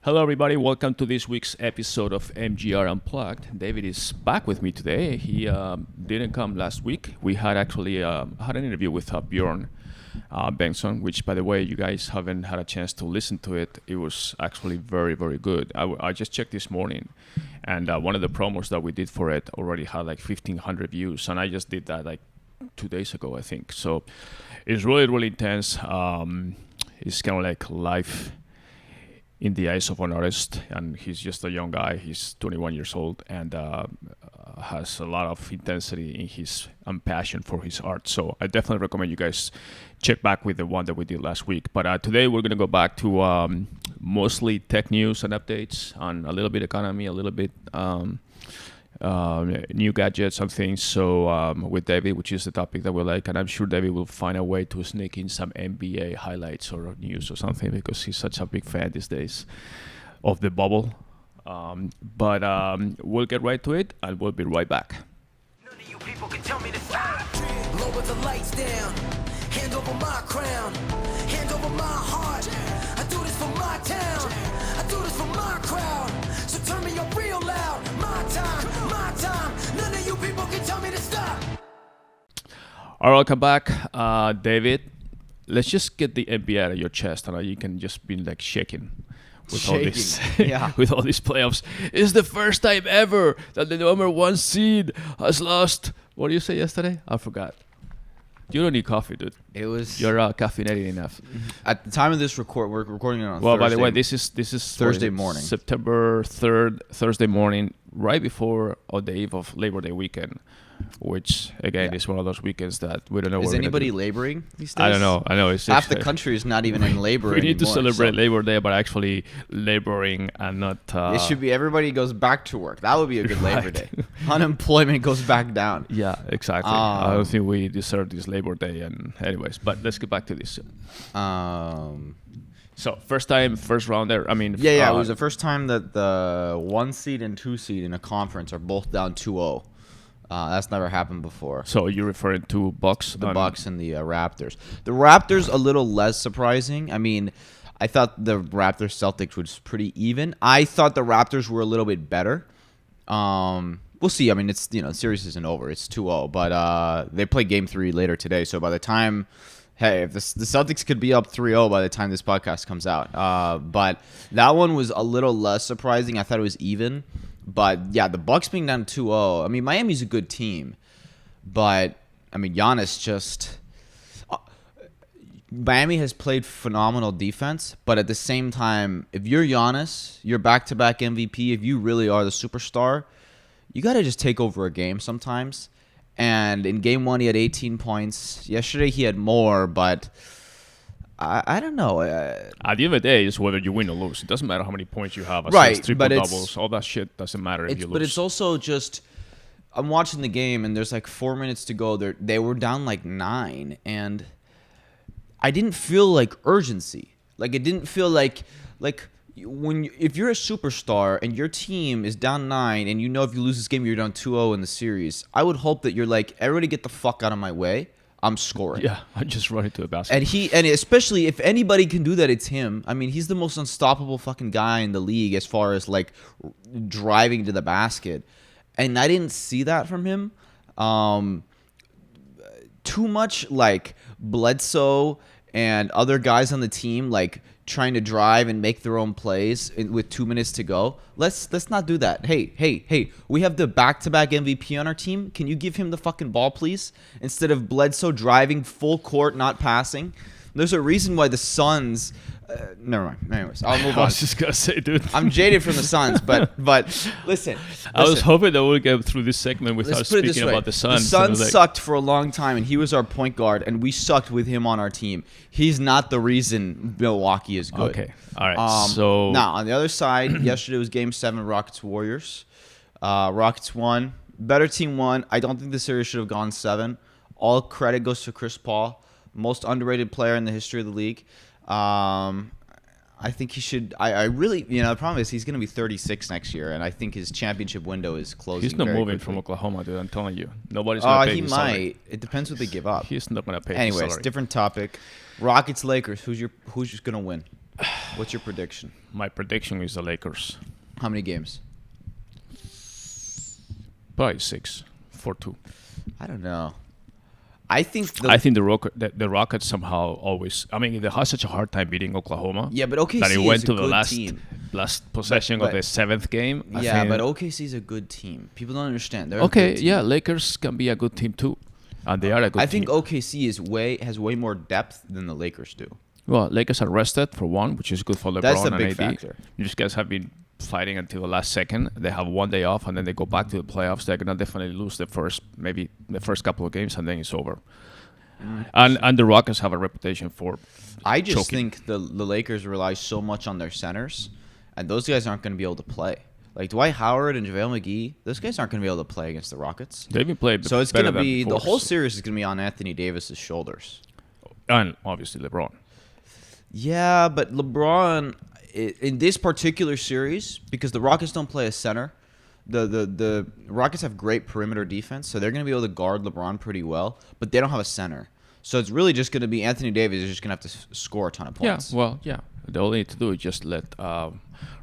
Hello, everybody. Welcome to this week's episode of MGR Unplugged. David is back with me today. He didn't come last week. We had actually had an interview with Bjorn Benson, which, by the way, you guys haven't had a chance to listen to it. It was actually very, very good. I just checked this morning, and one of the promos that we did for it already had like 1,500 views, and I just did that like 2 days ago, I think. So it's really, really intense. It's kind of like life in the eyes of an artist, and he's just a young guy. He's 21 years old and has a lot of intensity in his passion for his art. So I definitely recommend you guys check back with the one that we did last week. But today we're going to go back to mostly tech news and updates on a little bit economy, a little bit new gadgets and things. So with David, which is the topic that we like, and I'm sure David will find a way to sneak in some NBA highlights or news or something because he's such a big fan these days of the bubble. But we'll get right to it, and we'll be right back. None of you people can tell me to stop. Lower the lights down. Hand over my crown. Hand over my heart. I do this for my town. I do this for my crowd. So turn me up real loud. My time. None of you people can tell me to stop. All right, welcome back, David. Let's just get the NBA out of your chest, and you can just be like shaking. With all this, with all these playoffs, it's the first time ever that the number one seed has lost. What did you say yesterday? I forgot. You don't need coffee, dude. It was. You're caffeinated enough. At the time of this we're recording it on. Well, Thursday, by the way, this is Thursday morning, September 3rd, Thursday morning, right before or the eve of Labor Day weekend, which again is one of those weekends that we don't know. Is anybody laboring these days? I don't know. I know it's half the country is not even in labor. We need to anymore, celebrate Labor Day, but actually laboring and not. It should be everybody goes back to work. That would be a good Labor Day. Unemployment goes back down. Yeah, exactly. I don't think we deserve this Labor Day. And anyways, but let's get back to this. So first time, first round there. I mean, it was the first time that the 1 seed and 2 seed in a conference are both down 2-0. That's never happened before. So you're referring to Bucks? The Bucks and the Raptors. The Raptors a little less surprising. I mean, I thought the Raptors Celtics was pretty even. I thought the Raptors were a little bit better. We'll see. I mean, it's the series isn't over. It's 2-0, but they play Game 3 later today. So by the time, if the Celtics could be up 3-0 by the time this podcast comes out. But that one was a little less surprising. I thought it was even. But yeah, the Bucks being down 2-0. I mean, Miami's a good team, but I mean, Giannis just. Miami has played phenomenal defense, but at the same time, if you're Giannis, you're back-to-back MVP. If you really are the superstar, you got to just take over a game sometimes. And in Game 1, he had 18 points. Yesterday, he had more, but I don't know. At the end of the day, it's whether you win or lose. It doesn't matter how many points you have. Right, triple doubles, all that shit doesn't matter if you lose. But it's also just, I'm watching the game, and there's like 4 minutes to go. They were down like 9, and I didn't feel like urgency. Like it didn't feel like if you're a superstar and your team is down 9 and you know if you lose this game you're down 2-0 in the series, I would hope that you're like, everybody get the fuck out of my way. I'm scoring. Yeah, I just run into the basket. And especially if anybody can do that, it's him. I mean, he's the most unstoppable fucking guy in the league as far as like driving to the basket. And I didn't see that from him. Too much like Blasio and other guys on the team like trying to drive and make their own plays with 2 minutes to go. Let's not do that. Hey, we have the back-to-back MVP on our team. Can you give him the fucking ball, please? Instead of Bledsoe driving full court, not passing. There's a reason why the Suns... never mind. Anyways, I'll move on. I was just going to say, dude. I'm jaded from the Suns, but listen. I was hoping that we'll get through this segment without speaking about the Suns. The Suns sucked for a long time, and he was our point guard, and we sucked with him on our team. He's not the reason Milwaukee is good. Okay. All right. So now, on the other side, yesterday was Game 7, Rockets-Warriors. Rockets won. Better team won. I don't think the series should have gone 7. All credit goes to Chris Paul, most underrated player in the history of the league. I think he should. I really, the problem is he's going to be 36 next year, and I think his championship window is closing. He's not very moving quickly. from Oklahoma, dude. I'm telling you, nobody's going to pay he his might. salary. It depends what they give up. He's not going to pay. Anyways, his salary. different topic. Rockets, Lakers. Who's going to win? What's your prediction? My prediction is the Lakers. How many games? Probably 6-4-2. I don't know. I think the Rockets somehow always. I mean, they had such a hard time beating Oklahoma. Yeah, but OKC that it went is a to the good last team. possession But- of the seventh game. I Yeah, think. but OKC is a good team. People don't understand. They're a Okay, good team. yeah, Lakers can be a good team too, and they are a good I team. think OKC has way more depth than the Lakers do. Well, Lakers are rested for one, which is good for LeBron That's the and big AD. factor. These guys have been fighting until the last second. They have one day off, and then they go back to the playoffs. They're gonna definitely lose the first couple of games, and then it's over. And the Rockets have a reputation for. I just choking. think the Lakers rely so much on their centers, and those guys aren't going to be able to play. Like Dwight Howard and JaVale McGee, those guys aren't going to be able to play against the Rockets. They've been playing. So it's better going to than be before, the whole so- series is going to be on Anthony Davis's shoulders. and obviously LeBron. Yeah, but LeBron in this particular series, because the Rockets don't play a center, the Rockets have great perimeter defense, so they're going to be able to guard LeBron pretty well, but they don't have a center. So it's really just going to be Anthony Davis is just going to have to score a ton of points. Yeah, well, yeah. All they need to do is just let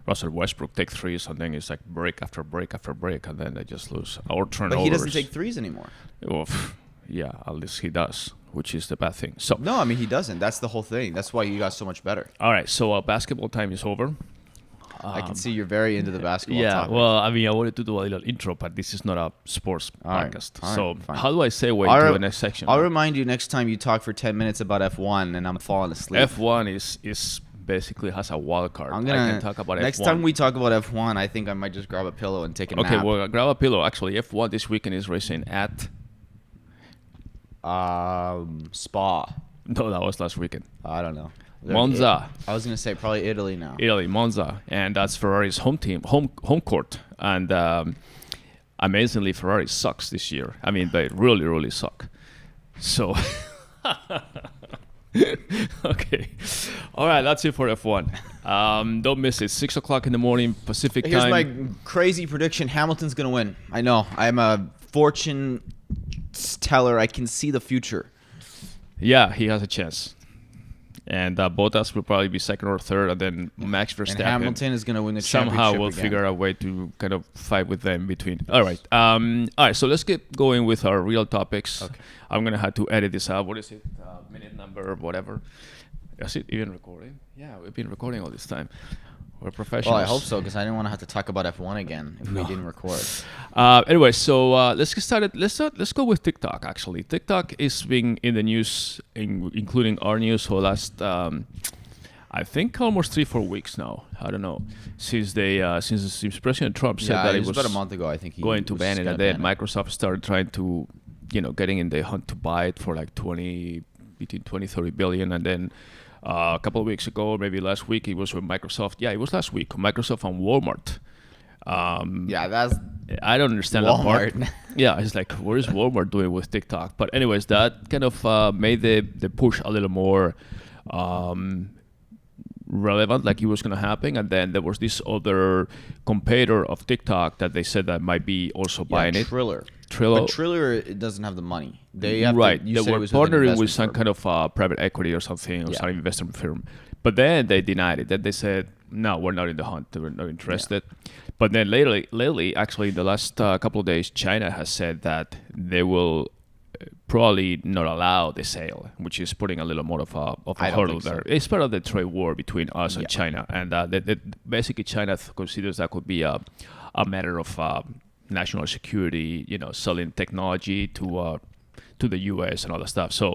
Russell Westbrook take threes, and then it's like break after break after break, and then they just lose. Or turnovers. But he doesn't take threes anymore. Well, yeah, at least he does, which is the bad thing. So No, I mean, he doesn't. That's the whole thing. That's why you got so much better. all right, so basketball time is over. I can see you're very into the basketball Yeah, topic. well, I mean, I wanted to do a little intro, but this is not a sports All right, podcast. all right, So fine. how do I segue I'll to re- the next section? I'll remind you next time you talk for 10 minutes about F1 and I'm falling asleep. F1 is basically has a wild card. I'm I gonna can talk about next F1. time we talk about F1, I think I might just grab a pillow and take a Okay, nap. well, grab a pillow. Actually, F1 this weekend is racing at. Spa. No, that was last weekend. I don't know. Monza. I was gonna say probably Italy now. Italy, Monza, and that's Ferrari's home court. And amazingly, Ferrari sucks this year. I mean, they really, really suck. So, okay, all right, that's it for F1. Don't miss it. 6 o'clock in the morning Pacific Here's time. my crazy prediction: Hamilton's gonna win. I know. I'm a fortune teller. I can see the future. Yeah, he has a chance. And Bottas will probably be second or third, and then Max Verstappen. And Hamilton is gonna win the Somehow championship we'll again. figure out a way to kind of fight with them in between. All right. All right. So let's get going with our real topics. Okay. I'm gonna have to edit this out. What is it? Minute number, whatever. Is it even recording? Yeah, we've been recording all this time. We're professionals. Well, I hope so because I didn't want to have to talk about F1 again if we didn't record. Anyway, so let's get started. Let's go with TikTok. Actually, TikTok is being in the news, including our news for the last, I think, almost 3-4 weeks now. I don't know, since President Trump said Yeah, that it it was about a month ago. I think he going to was ban it, gonna and then ban it. Microsoft started trying to, getting in the hunt to buy it for like between 20-30 billion, and then. A couple of weeks ago, maybe last week, it was with Microsoft. Yeah, it was last week. Microsoft and Walmart. Yeah, that's I don't understand that part. Walmart. Yeah, it's like, what is Walmart doing with TikTok? But anyways, that kind of made the push a little more relevant, like it was going to happen. And then there was this other competitor of TikTok that they said that might be also buying it. Triller. Trello. But Triller it doesn't have the money. They have Right. To, you They said it were was with an partnering with investment some firm. kind of private equity or something, or Yeah. some investment firm. But then they denied it. Then they said, no, we're not in the hunt. We're not interested. But then lately, actually, in the last couple of days, China has said that they will probably not allow the sale, which is putting a little more of a I don't hurdle think so. there. It's part of the trade war between us and Yeah. China. And basically, China considers that could be a matter of national security, selling technology to the U.S. and all that stuff. So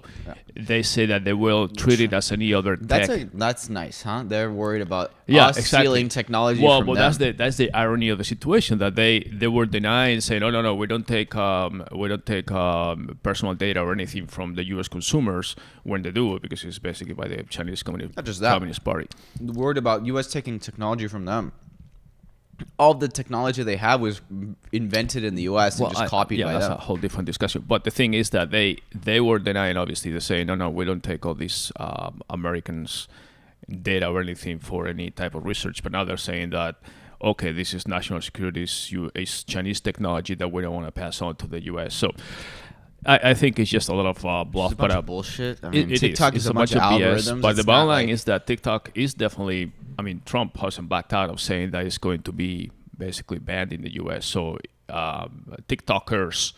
they say that they will treat it as any other tech. That's nice, huh? They're worried about Yeah, us exactly. stealing technology Well, from well, them. that's the irony of the situation, that they were denying, saying, no, we don't take personal data or anything from the U.S. consumers when they do it, because it's basically by the Chinese Not just that. Communist Party. Worried about U.S. taking technology from them. All the technology they have was invented in the U.S. and just copied by that's them. a whole different discussion. But the thing is that they were denying, obviously. They're saying, no, we don't take all these Americans' data or anything for any type of research. But now they're saying that, okay, this is national security, it's Chinese technology that we don't want to pass on to the U.S. So I think it's just a lot of bluff, It's a bunch but of bullshit. I mean, it TikTok is. is It's a bunch of BS. algorithms. But It's the bottom not line like- is that TikTok is definitely. I mean, Trump hasn't backed out of saying that it's going to be basically banned in the U.S. So TikTokers,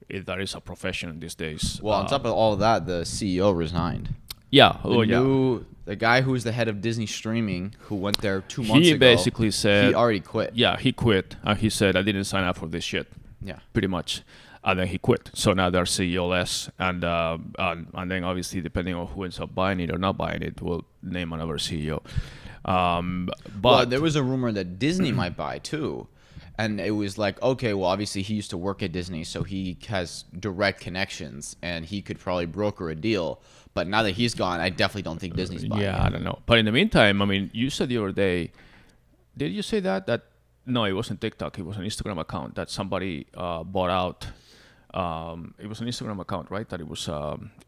if that is a profession these days. Well, on top of all of that, the CEO resigned. Yeah. The guy who's the head of Disney streaming, who went there 2 months He ago, basically said he already quit. Yeah, he quit. And he said, I didn't sign up for this shit. Yeah. Pretty much. And then he quit. So now they're CEO-less. And then obviously, depending on who ends up buying it or not buying it, we'll name another CEO. But Well, there was a rumor that Disney might buy too. And it was like, okay, well, obviously he used to work at Disney, so he has direct connections, and he could probably broker a deal. But now that he's gone, I definitely don't think Disney's buying yeah, it. I don't know. But in the meantime, I mean, you said the other day, did you say that no, it wasn't TikTok. It was an Instagram account that somebody bought out. It was an Instagram account, right? That it was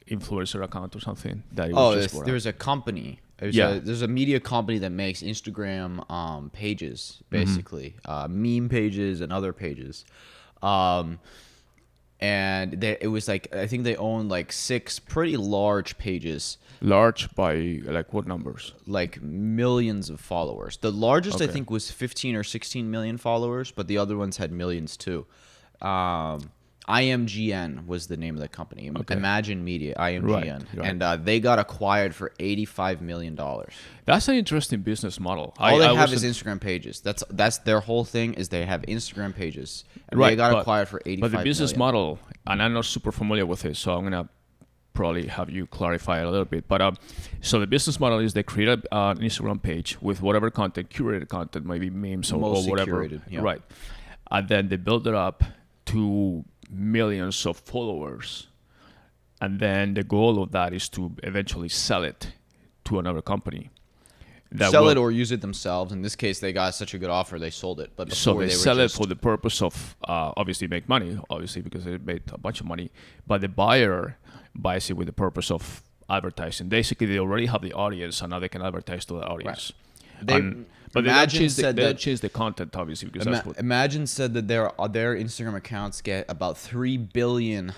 influencer account or something. That it was just bought out. There's a company. Yeah. There's a media company that makes Instagram pages, basically, meme pages and other pages. And it was like, I think they own like 6 pretty large pages, Large by like what numbers? like millions of followers. The largest I Okay. think was 15 or 16 million followers, but the other ones had millions too. IMGN was the name of the company. Okay. Imagine Media, IMGN. Right. And they got acquired for $85 million. That's an interesting business model. All they I have is wasn't- Instagram pages. That's their whole thing, is they have Instagram pages. And Right, they got but- acquired for 85 But the business million. model, and I'm not super familiar with it, so I'm gonna probably have you clarify it a little bit. But so the business model is they create an Instagram page with whatever content, curated content, maybe memes or Mostly whatever, curated, yeah. right? And then they build it up to millions of followers, and then the goal of that is to eventually sell it to another company. That Sell will- it or use it themselves. In this case, they got such a good offer, they sold it. But So before they were sell just, it for the purpose of obviously make money, obviously because they made a bunch of money. But the buyer buys it with the purpose of advertising. Basically, they already have the audience, and now they can advertise to the audience. They- But they don't Imagine change the, said they don't that- change the content, obviously, because that's what. Imagine said that their Instagram accounts get about 3 billion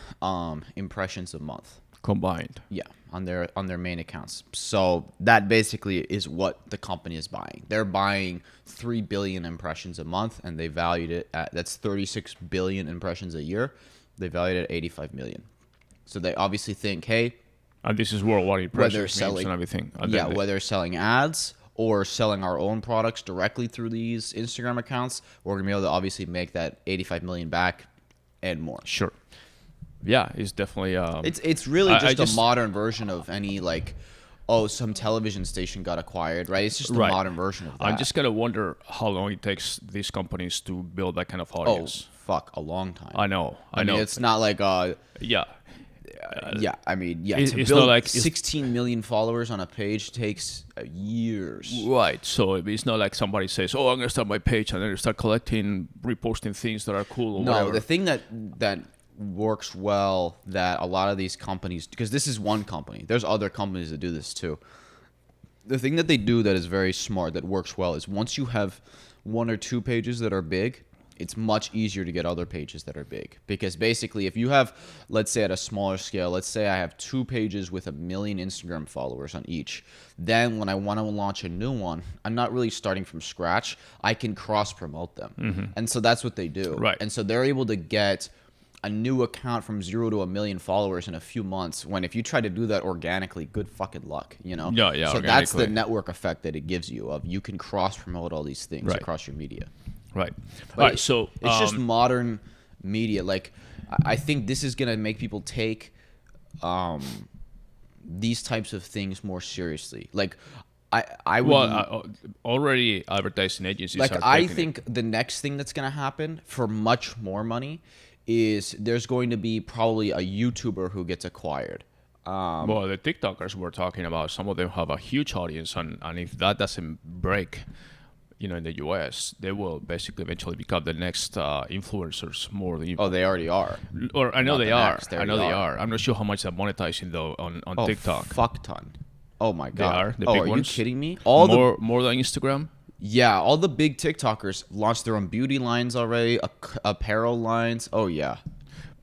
impressions a month. Combined. Yeah, on their main accounts. So that basically is what the company is buying. They're buying 3 billion impressions a month, and they valued it at, that's 36 billion impressions a year. They valued it at 85 million. So they obviously think, hey, And this is worldwide impressions, whether memes selling and everything. And yeah, then they- whether selling ads or selling our own products directly through these Instagram accounts, we're gonna be able to obviously make that 85 million back and more. Sure. Yeah, it's definitely. It's really I just, just- a modern version of any like, oh, some television station got acquired, right? It's just a Right. modern version of that. I'm just gonna wonder how long it takes these companies to build that kind of oh audience. fuck, a long time. I know. I mean, it's not like Yeah. I mean, yeah, it- to it's build not like- it's- 16 million followers on a page takes years. Right. So it's not like somebody says, "Oh, I'm gonna start my page," and then they start collecting, reposting things that are cool or No, whatever. the thing that works well, that a lot of these companies, because this is one company, there's other companies that do this too. The thing that they do that is very smart, that works well, is once you have 1 or 2 pages that are big, it's much easier to get other pages that are big. Because basically, if you have, let's say at a smaller scale, let's say I have 2 pages with 1 million Instagram followers on each, then when I want to launch a new one, I'm not really starting from scratch. I can cross promote them. And so that's what they do. Right. And so they're able to get a new account from 0 to 1 million followers in a few months, when if you try to do that organically, good fucking luck, you know? Yeah, So that's the organically. network effect that it gives you, of you can cross promote all these things Right. across your media. Right. But All right. So it's just modern media. Like, I think this is gonna make people take these types of things more seriously. Like, I would already advertising agencies. like are I taking it. think the next thing that's gonna happen for much more money is there's going to be probably a YouTuber who gets acquired. Well, the TikTokers we're talking about, some of them have a huge audience, and if that doesn't break, in the US, they will basically eventually become the next influencers more than. Oh, they already are. Or I know not they the are. next, they I know already they are. are. I'm not sure how much they're monetizing though on Oh, TikTok. fuck ton. Oh my god. are, the oh, big are ones? you kidding me? All the More than Instagram. Yeah, all the big TikTokers launched their own beauty lines already, apparel lines. Oh yeah.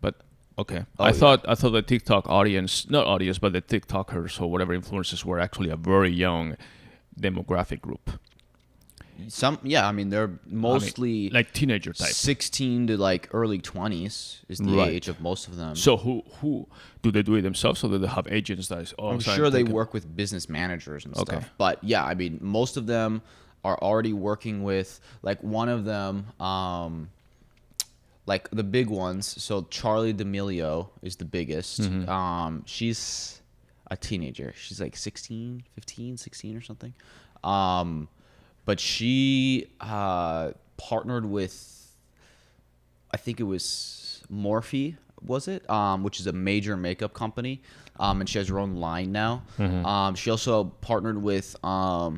But Okay. Oh, I yeah. thought the TikTok audience, not audience, but the TikTokers or whatever influencers were actually a very young demographic group. I mean, they're mostly like teenager type. 16 to like early 20s is the Right. age of most of them. So who do they do it themselves, or do they have agents that is? Oh, I'm sure they work with business managers and Okay. stuff. But yeah, I mean, most of them are already working with like one of them, like the big ones. So Charlie D'Amelio is the biggest. Mm-hmm. She's a teenager. She's like 16 or something. But she partnered with, I think it was Morphe, was it? Which is a major makeup company. And she has her own line now. She also partnered with, I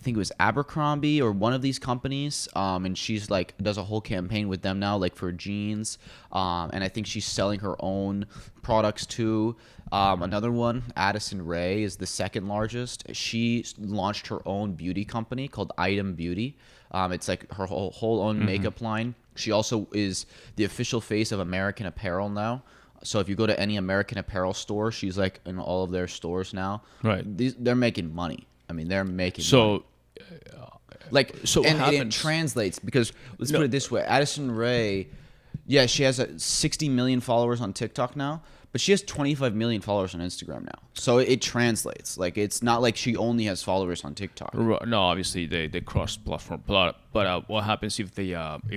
think it was Abercrombie or one of these companies. And she's like, does a whole campaign with them now, like for jeans. And I think she's selling her own products too. Another one, Addison Rae, is the second largest. She launched her own beauty company called Item Beauty. It's like her whole own makeup line. She also is the official face of American Apparel now. So if you go to any American Apparel store, she's like in all of their stores now. Right. They're making money. I mean, they're making money. So Like, So what and it happens- translates because let's put it this way: Addison Rae, yeah, she has 60 million followers on TikTok now, but she has 25 million followers on Instagram now. So it translates. Like, it's not like she only has followers on TikTok. no, obviously they cross platform, but what happens if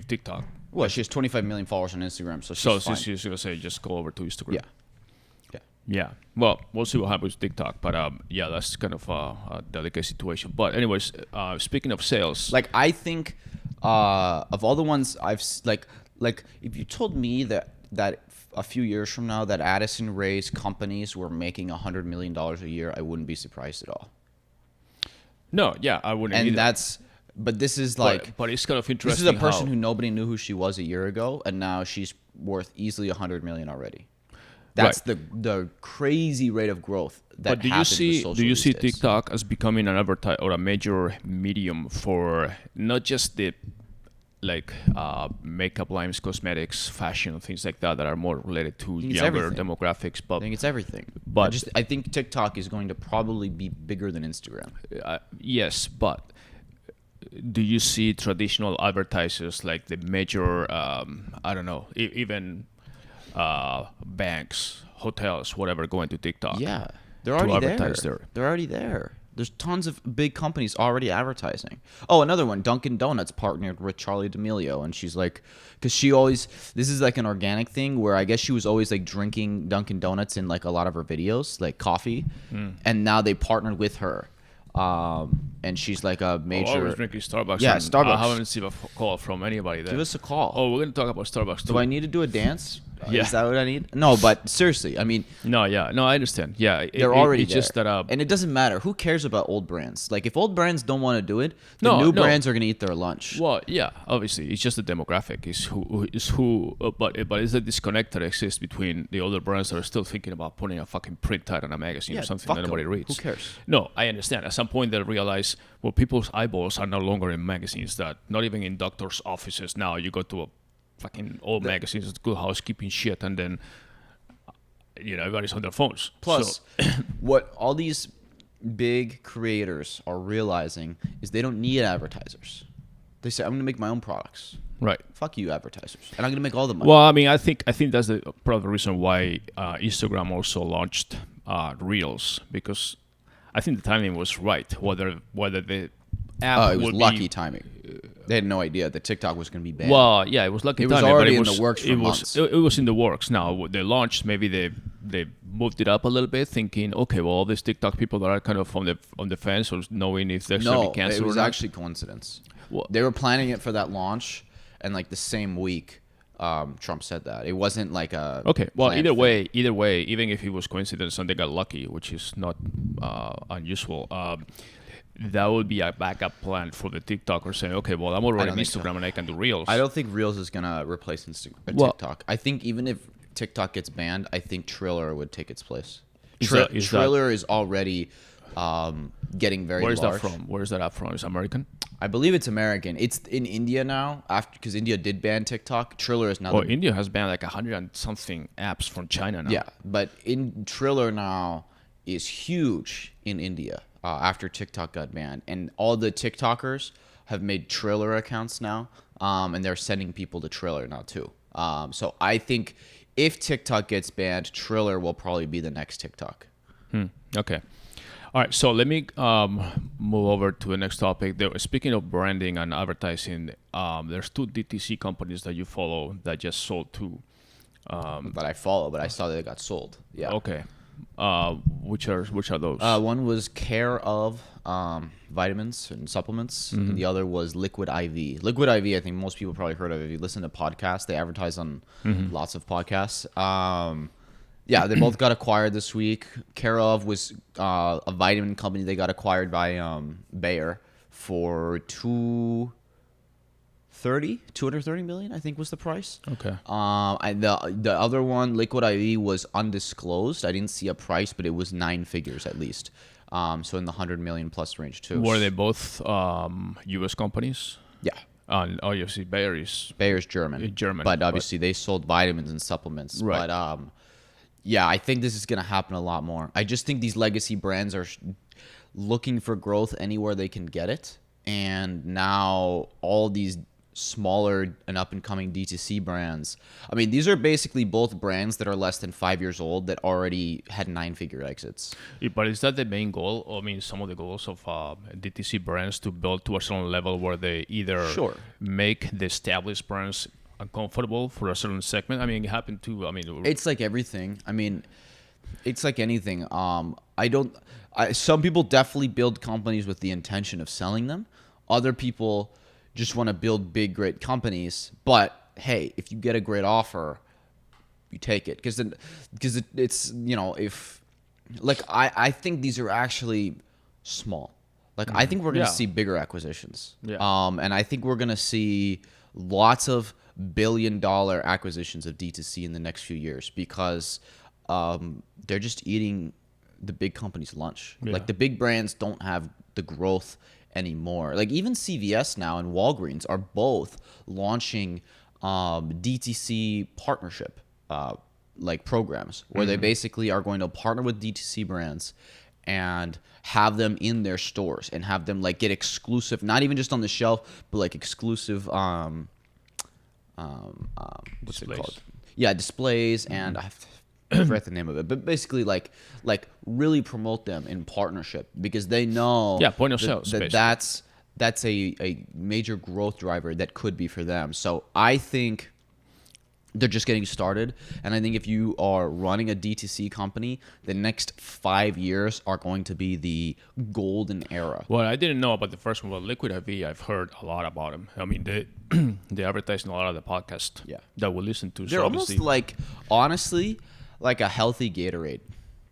TikTok? Well, she has 25 million followers on Instagram, so she's So fine. she's gonna say just go over to Instagram. Yeah. Yeah. Yeah. Well, we'll see what happens with TikTok, but yeah, that's kind of a delicate situation. But anyways, speaking of sales, Like, I think of all the ones like if you told me that a few years from now that Addison Rae's companies were making $100 million a year, I wouldn't be surprised at all. no, yeah, I wouldn't. And either. but this is like, but it's kind of this interesting. is a person how, who nobody knew who she was a year ago, and now she's worth easily $100 million already. That's the crazy rate of growth that But do you happens with see social do you see these days. TikTok as becoming an advertise or a major medium for not just the makeup lines, cosmetics, fashion, things like that are more related to it's younger everything. demographics, but I think it's everything. But- I think TikTok is going to probably be bigger than Instagram. yes, but do you see traditional advertisers like the major, I don't know, even banks, hotels, whatever, going to TikTok? Yeah, they're to already advertise there. there. They're already there. There's tons of big companies already advertising. Oh, another one, Dunkin' Donuts partnered with Charlie D'Amelio, and she's like, because this is like an organic thing where I guess she was always like drinking Dunkin' Donuts in like a lot of her videos, like coffee, and now they partnered with her. And she's like a major. I was drinking Starbucks. Yeah, and Starbucks. I haven't received a call from anybody there. Give us a call. Oh, we're going to talk about Starbucks too. Do I need to do a dance? Yeah. Is that what I need? No, but seriously, I mean, No, I understand. Yeah, they're already it's there. just that. And it doesn't matter. Who cares about old brands? Like, if old brands don't want to do it, the No, new no. brands are going to eat their lunch. Well, yeah, obviously, it's just the demographic is who. But it's the disconnect that exists between the older brands that are still thinking about putting a fucking print ad on a magazine Yeah, or something fuck that nobody 'em. reads. Who cares? No, I understand. At some point, they'll realize, well, people's eyeballs are no longer in magazines. That not even in doctors' offices now. You go to a fucking old magazines, it's Good Housekeeping shit, and then everybody's on their phones. Plus, So- what all these big creators are realizing is they don't need advertisers. They say, I'm going to make my own products. right. Fuck you, advertisers. And I'm going to make all the money. Well, I mean, I think that's the part of the reason why Instagram also launched Reels, because I think the timing was right. Whether the app it was would lucky be, timing. They had no idea that TikTok was going to be banned. Well, yeah, it was lucky It was timing. already but in the works for it months. Was, it was in the works. Now they launched. Maybe they moved it up a little bit, thinking, okay, well, all these TikTok people that are kind of on the fence or knowing if there's going to no, be canceled it was or not. actually coincidence. Well- They were planning it for that launch, and like the same week, Trump said that. It wasn't like a Okay. Well, planned either way, even if it was coincidence and they got lucky, which is not unusual, that would be a backup plan for the TikToker saying, okay, well, I'm already on think so. Instagram and I can do Reels. I don't think Reels is gonna replace Well- TikTok. I think even if TikTok gets banned, I think Triller would take its place. Is that- is that- Triller is already getting very Where is large. that from? Where is that app from? Is it American? I believe it's American. It's in India now, after because India did ban TikTok. Triller is now. Well, India has banned like 100 and something apps from China now. Yeah, but in Triller now is huge in India after TikTok got banned, and all the TikTokers have made Triller accounts now, and they're sending people to Triller now too. So I think if TikTok gets banned, Triller will probably be the next TikTok. Okay. All right. So let me move over to the next topic. Speaking of branding and advertising, there's 2 DTC companies that you follow that just sold to. That I follow, but I saw that it got sold. Yeah. Okay. Which are those? One was Care of vitamins and supplements, and the other was Liquid IV. Liquid IV, I think most people probably heard of it. If you listen to podcasts, they advertise on lots of podcasts. Yeah, they both got acquired this week. Care of was a vitamin company. They got acquired by Bayer for $230 million, I think was the price. Okay. And the other one, Liquid IV, was undisclosed. I didn't see a price, but it was 9 figures at least. So in the 100 million plus range too. Were they both U.S. companies? Yeah. And obviously Bayer's German. German, But obviously they sold vitamins and supplements. Right. But yeah, I think this is going to happen a lot more. I just think these legacy brands are looking for growth anywhere they can get it. And now all these smaller and up-and-coming D2C brands, I mean, these are basically both brands that are less than 5 years old that already had 9-figure exits. But is that the main goal? I mean, some of the goals of DTC brands to build to a certain level where they either make the established brands uncomfortable for a certain segment. I mean, it happened to. I mean, it's like everything. I mean, it's like anything. Some people definitely build companies with the intention of selling them. Other people just want to build big, great companies. But hey, if you get a great offer, you take it because it's if like I think these are actually small. Like I think we're gonna see bigger acquisitions. Yeah. And I think we're gonna see lots of billion-dollar acquisitions of D2C in the next few years because they're just eating the big companies' lunch. Yeah. Like the big brands don't have the growth anymore. Like even CVS now and Walgreens are both launching DTC partnership like programs where they basically are going to partner with DTC brands and have them in their stores and have them like get exclusive, not even just on the shelf, but like exclusive what's it called? Yeah, displays and I forget the name of it, but basically like really promote them in partnership because they know point of sales that's a major growth driver that could be for them. So I think they're just getting started, and I think if you are running a DTC company, the next 5 years are going to be the golden era. Well, I didn't know about the first one, but Liquid IV, I've heard a lot about them. I mean, they advertise in a lot of the podcasts that we listen to. They're almost like, honestly, like a healthy Gatorade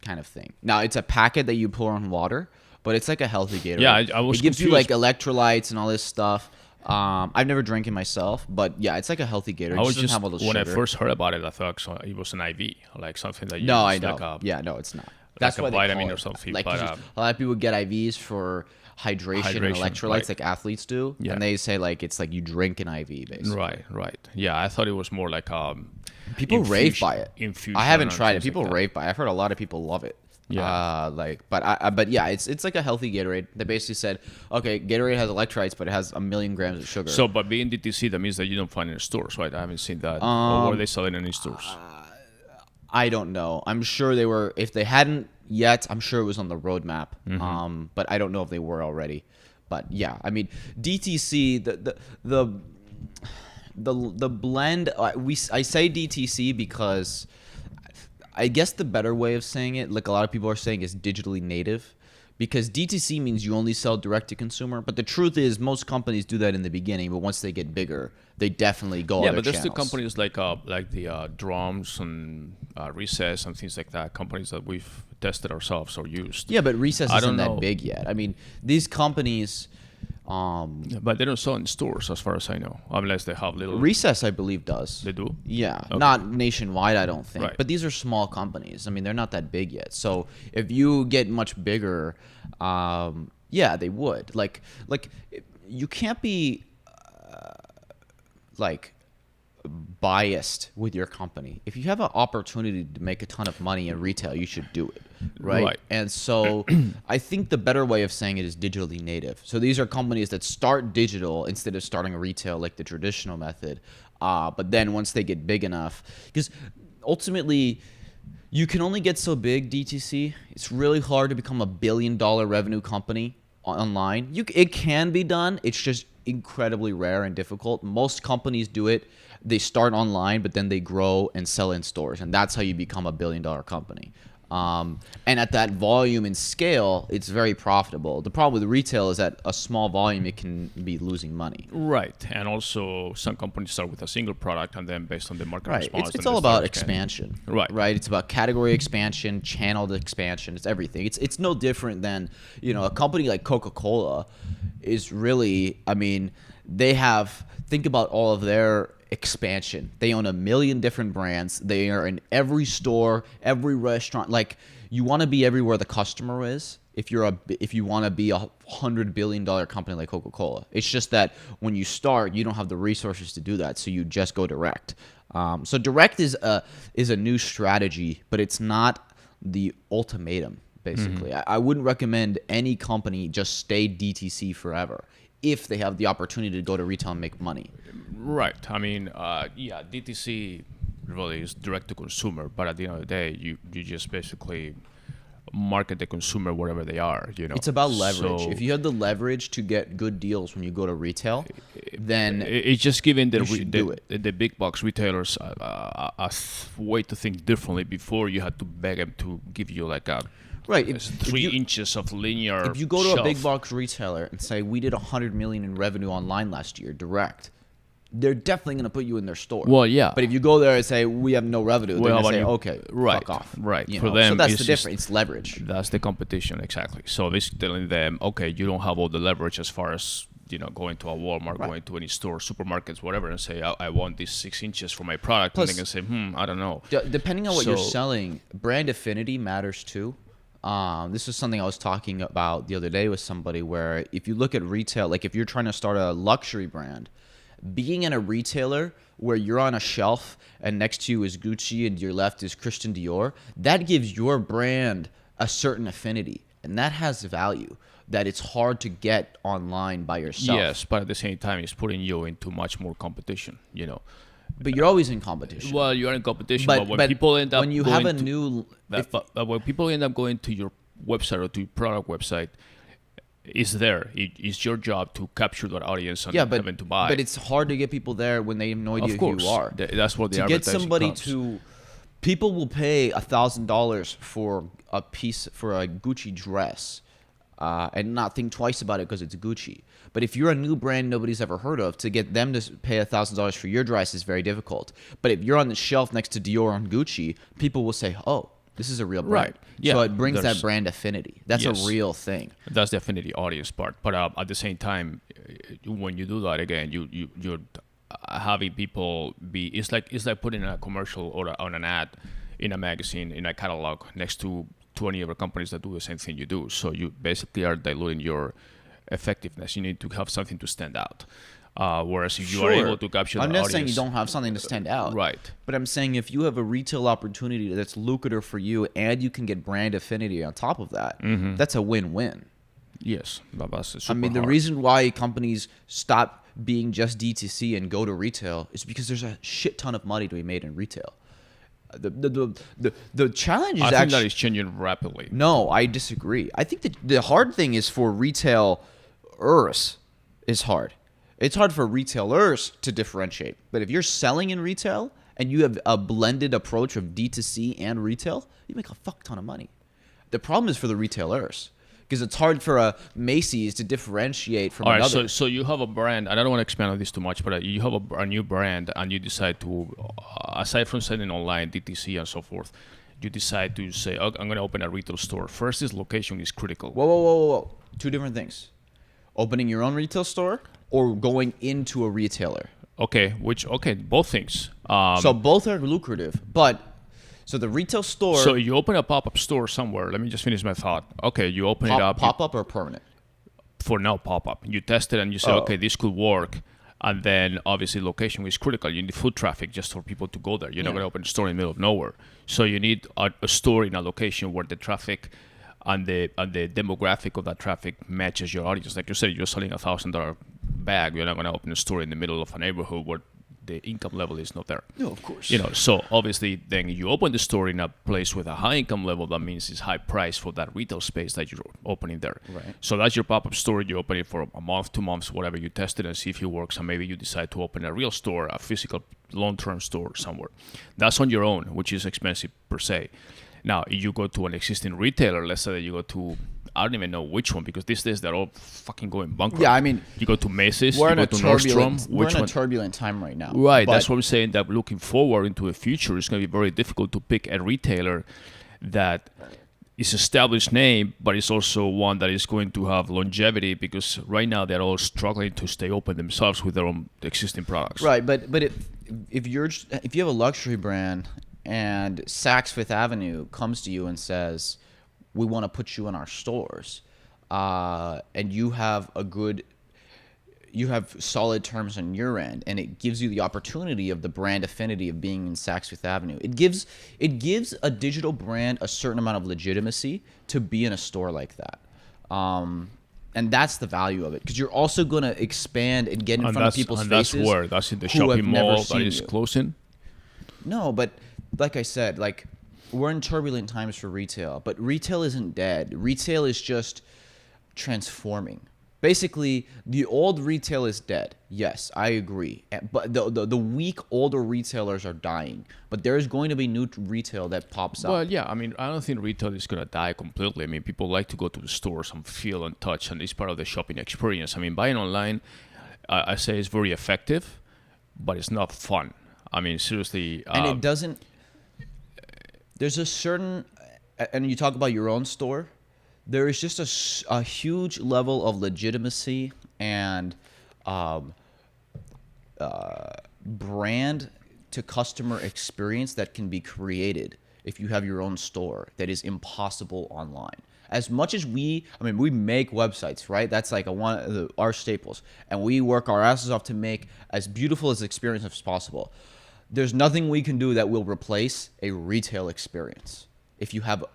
kind of thing. Now, it's a packet that you pour in water, but it's like a healthy Gatorade. Yeah, I was It gives you confused. like electrolytes and all this stuff. I've never drank it myself, but yeah, it's like a healthy Gatorade. I was It doesn't just, have all the when I sugar. first heard about it, I thought it was an IV, like something that you No, I use know. like No, it's not. like a why they vitamin call or it something, Like, but, 'cause a lot of people get IVs for hydration and electrolytes, right. like athletes do, Yeah. and they say like it's like you drink an IV, basically. Right. Yeah, I thought it was more like People rave by it. Infusion I haven't or tried it. things People like that. rave by it. I've heard a lot of people love it. Yeah. But yeah, it's like a healthy Gatorade. They basically said, okay, Gatorade has electrolytes, but it has 1,000,000 grams of sugar. So, but being DTC, that means that you don't find it in stores, right? I haven't seen that. Or were they selling it in stores? I don't know. I'm sure they were. If they hadn't yet, I'm sure it was on the roadmap. But I don't know if they were already. But yeah, I mean, DTC, the blend. I say DTC because I guess the better way of saying it, like a lot of people are saying, is digitally native. Because DTC means you only sell direct to consumer, but the truth is most companies do that in the beginning, but once they get bigger, they definitely go other but there's channels. still companies like the Drums and Recess and things like that, companies that we've tested ourselves or used. Yeah, but Recess I isn't don't know. that big yet. I mean, these companies, But they don't sell in stores, as far as I know, unless they have little. Recess, I believe, does. They do? Yeah, Okay. not nationwide, I don't think. Right. But these are small companies. I mean, they're not that big yet. So if you get much bigger, yeah, they would. Like you can't be like biased with your company. If you have an opportunity to make a ton of money in retail, you should do it, right? And so I think the better way of saying it is digitally native. So these are companies that start digital instead of starting retail like the traditional method. But then once they get big enough, because ultimately you can only get so big, DTC. It's really hard to become a $1 billion revenue company online. It can be done. It's just incredibly rare and difficult. Most companies do it. They start online, but then they grow and sell in stores, and that's how you become a $1 billion company. And at that volume and scale, it's very profitable. The problem with retail is at a small volume, it can be losing money. Right, and also some companies start with a single product, and then based on the market response, it's all about expansion. Right. It's about category expansion, channel expansion. It's everything. It's no different than a company like Coca-Cola is really. I mean, they have. Think about all of their expansion. They own 1 million different brands. They are in every store, every restaurant. Like, you want to be everywhere the customer is if you want to be a $100 billion company like Coca-Cola. It's just that when you start, you don't have the resources to do that, so you just go direct. So direct is a new strategy, but it's not the ultimatum, basically. Mm-hmm. I wouldn't recommend any company just stay DTC forever if they have the opportunity to go to retail and make money. Right. I mean, DTC really is direct to consumer, but at the end of the day, you just basically market the consumer wherever they are. It's about leverage. So if you have the leverage to get good deals when you go to retail, then it's just giving the the big box retailers a way to think differently. Before, you had to beg them to give you like a right. 3 inches of linear. If you go to shelf. a big box retailer and say, we did $100 million in revenue online last year, direct, they're definitely going to put you in their store. Well, yeah. But if you go there and say, we have no revenue, they're going to say, okay, right, fuck off. Right. You For know? them, so that's the difference. It's leverage. That's the competition, exactly. So this is telling them, okay, you don't have all the leverage as far as going to a Walmart, going to any store, supermarkets, whatever, and say, I want these 6 inches for my product. Plus, and they can say, I don't know. Depending on what you're selling, brand affinity matters too. This is something I was talking about the other day with somebody where if you look at retail, like if you're trying to start a luxury brand, being in a retailer where you're on a shelf and next to you is Gucci and your left is Christian Dior, that gives your brand a certain affinity, and that has value that it's hard to get online by yourself. Yes, but at the same time, it's putting you into much more competition, But you're always in competition. Well, you are in competition, but when people end up when you have a new, when people end up going to your website or to your product website, it's there. It's your job to capture that audience and have them to buy. But it's hard to get people there when they have no idea who you are. That's what the to get somebody comes. to. People will pay $1,000 for a Gucci dress, and not think twice about it because it's Gucci. But if you're a new brand nobody's ever heard of, to get them to pay $1,000 for your dress is very difficult. But if you're on the shelf next to Dior and Gucci, people will say, "Oh, this is a real brand." Right. Yeah, so it brings that brand affinity. That's a real thing. That's the affinity audience part. But at the same time, when you do that again, you're having people be. It's like putting a commercial or on an ad in a magazine, in a catalog, next to 20 other companies that do the same thing you do. So you basically are diluting your effectiveness. You need to have something to stand out. Whereas if you are able to capture the audience... I'm not saying you don't have something to stand out. Right. But I'm saying if you have a retail opportunity that's lucrative for you and you can get brand affinity on top of that, that's a win-win. Yes. That's super the hard. reason why companies stop being just DTC and go to retail is because there's a shit ton of money to be made in retail. The challenge is I think that is changing rapidly. No, I disagree. I think the hard thing is for retailers is hard. It's hard for retailers to differentiate. But if you're selling in retail and you have a blended approach of D2C and retail, you make a fuck ton of money. The problem is for the retailers because it's hard for a Macy's to differentiate from another. Right, so you have a brand, and I don't want to expand on this too much, but you have a new brand and you decide to, aside from selling online, DTC and so forth, you decide to say, oh, I'm going to open a retail store. First, this location is critical. Whoa. Two different things. Opening your own retail store or going into a retailer. Okay, both things. So both are lucrative, but so the retail store. So you open a pop-up store somewhere. Let me just finish my thought. Okay, you open it up. Pop-up or permanent? for now pop-up. You test it and you say, okay, this could work. And then obviously location is critical. You need foot traffic just for people to go there. You're not going to open a store in the middle of nowhere. So you need a store in a location where the traffic and the demographic of that traffic matches your audience. Like you said, you're selling $1,000 bag. You're not going to open a store in the middle of a neighborhood where the income level is not there. No, of course. So obviously then you open the store in a place with a high income level. That means it's high price for that retail space that you're opening there. Right. So that's your pop-up store. You open it for a month, 2 months, whatever. You test it and see if it works, and maybe you decide to open a real store, a physical long-term store somewhere. That's on your own, which is expensive per se. Now, if you go to an existing retailer, let's say that you go to, I don't even know which one, because these days they're all fucking going bankrupt. Yeah, I mean, you go to Macy's, we're you in go a to turbulent, Nordstrom. we're Which in a one? turbulent time right now. Right, But that's what I'm saying, that looking forward into the future, it's going to be very difficult to pick a retailer that is established name, but it's also one that is going to have longevity, because right now they're all struggling to stay open themselves with their own existing products. Right, but if you have a luxury brand and Saks Fifth Avenue comes to you and says, we want to put you in our stores, and you have solid terms on your end, and it gives you the opportunity of the brand affinity of being in Saks Fifth Avenue. It gives a digital brand a certain amount of legitimacy to be in a store like that. And that's the value of it, because you're also going to expand and get in front of people's faces. And that's where? That's in the who have shopping never mall that seen is you. closing? No, but like I said, like, we're in turbulent times for retail, but retail isn't dead. Retail is just transforming. Basically, the old retail is dead. Yes, I agree. But the weak older retailers are dying. But there's going to be new retail that pops up. Well, yeah, I mean, I don't think retail is going to die completely. I mean, people like to go to the stores and feel and touch, and it's part of the shopping experience. I mean, buying online, I say it's very effective, but it's not fun. I mean, seriously. And it doesn't... There's a certain... And you talk about your own store. There is just a huge level of legitimacy and brand to customer experience that can be created if you have your own store that is impossible online. As much as we make websites, right? That's like our staples, and we work our asses off to make as beautiful as experience as possible. There's nothing we can do that will replace a retail experience. If you have a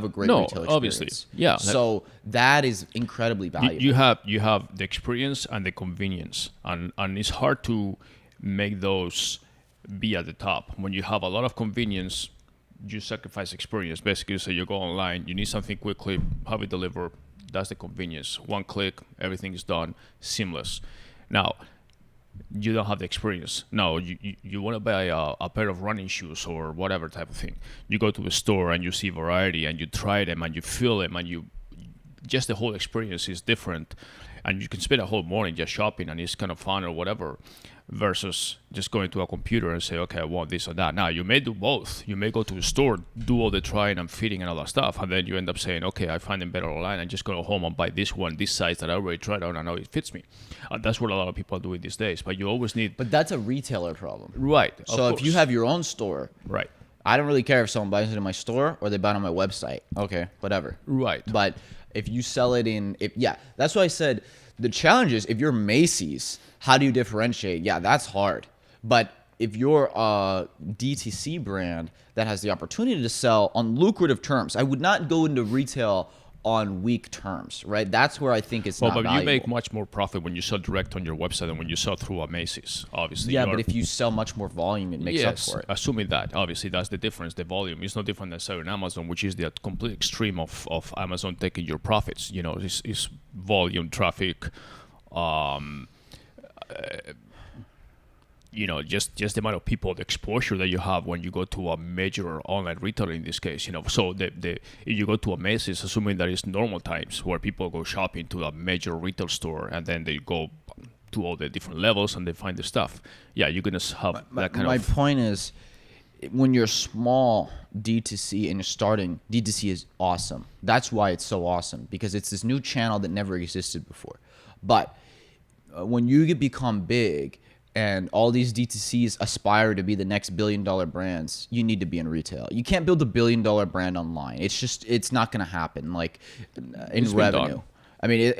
great retail experience. Obviously, yeah. So that is incredibly valuable. You have the experience and the convenience, and it's hard to make those be at the top. When you have a lot of convenience, you sacrifice experience. Basically, so you go online, you need something quickly, have it delivered. That's the convenience. One click, everything is done, seamless. Now, you don't have the experience. No, you want to buy a pair of running shoes or whatever type of thing. You go to the store and you see variety and you try them and you feel them, and just the whole experience is different, and you can spend a whole morning just shopping and it's kind of fun or whatever, versus just going to a computer and say, okay, I want this or that. Now, you may do both. You may go to the store, do all the trying and fitting and all that stuff, and then you end up saying, okay, I find them better online, and just go home and buy this size that I already tried out and I know it fits me. That's what a lot of people are doing these days. But you always need... But that's a retailer problem. Right. So if you have your own store... Right. I don't really care if someone buys it in my store or they buy it on my website. Okay, whatever. Right. But if you sell it that's why I said the challenge is, if you're Macy's, how do you differentiate? Yeah, that's hard. But if you're a DTC brand that has the opportunity to sell on lucrative terms, I would not go into retail on weak terms, right? That's where I think it's not valuable. You make much more profit when you sell direct on your website than when you sell through a Macy's, obviously. Yeah, but if you sell much more volume, it makes up for it. Assuming that, obviously, that's the difference. The volume is no different than selling Amazon, which is the complete extreme of Amazon taking your profits. You know, it's volume, traffic, just the amount of people, the exposure that you have when you go to a major online retailer in this case, So if you go to a Macy's, assuming that it's normal times where people go shopping to a major retail store and then they go to all the different levels and they find the stuff. Yeah, you're going to have that kind of... My point is, when you're small D2C and you're starting, D2C is awesome. That's why it's so awesome, because it's this new channel that never existed before. But when you become big, and all these D2Cs aspire to be the next billion-dollar brands, you need to be in retail. You can't build a billion-dollar brand online. It's not going to happen, like, in revenue. I mean,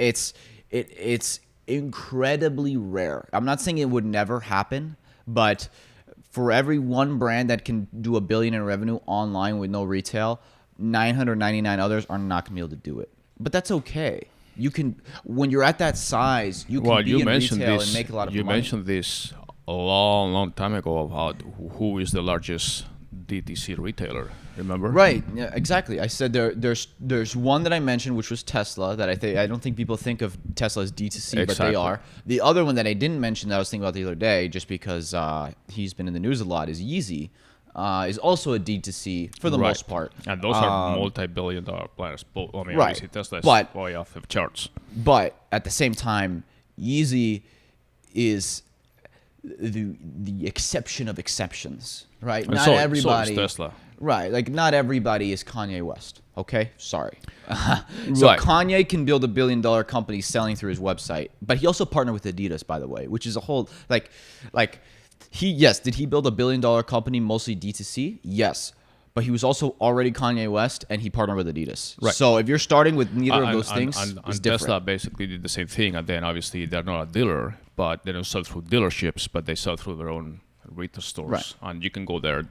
it's incredibly rare. I'm not saying it would never happen, but for every one brand that can do $1 billion in revenue online with no retail, 999 others are not going to be able to do it. But that's okay. You can, when you're at that size, you can be in retail and make a lot of money. You mentioned this a long time ago about who is the largest DTC retailer. Remember? Right. Yeah. Exactly. I said there's one that I mentioned, which was Tesla. That I don't think people think of Tesla as D2C, but they are. The other one that I didn't mention that I was thinking about the other day, just because he's been in the news a lot, is Yeezy. Is also a D2C for the most part. And those are multi-billion-dollar players. I mean, Right. obviously Tesla is But- way off the charts. But at the same time, Yeezy is the exception of exceptions, right? And Not so everybody. is Tesla. Right, like not everybody is Kanye West. Okay, sorry. So Right. Kanye can build $1 billion company selling through his website, but he also partnered with Adidas, by the way, which is a whole like did he build $1 billion company mostly D2C? Yes. But he was also already Kanye West, and he partnered with Adidas. Right. So if you're starting with neither of those things, and it's different. Tesla basically did the same thing, and then obviously they're not a dealer, but they don't sell through dealerships, but they sell through their own retail stores. Right. And you can go there,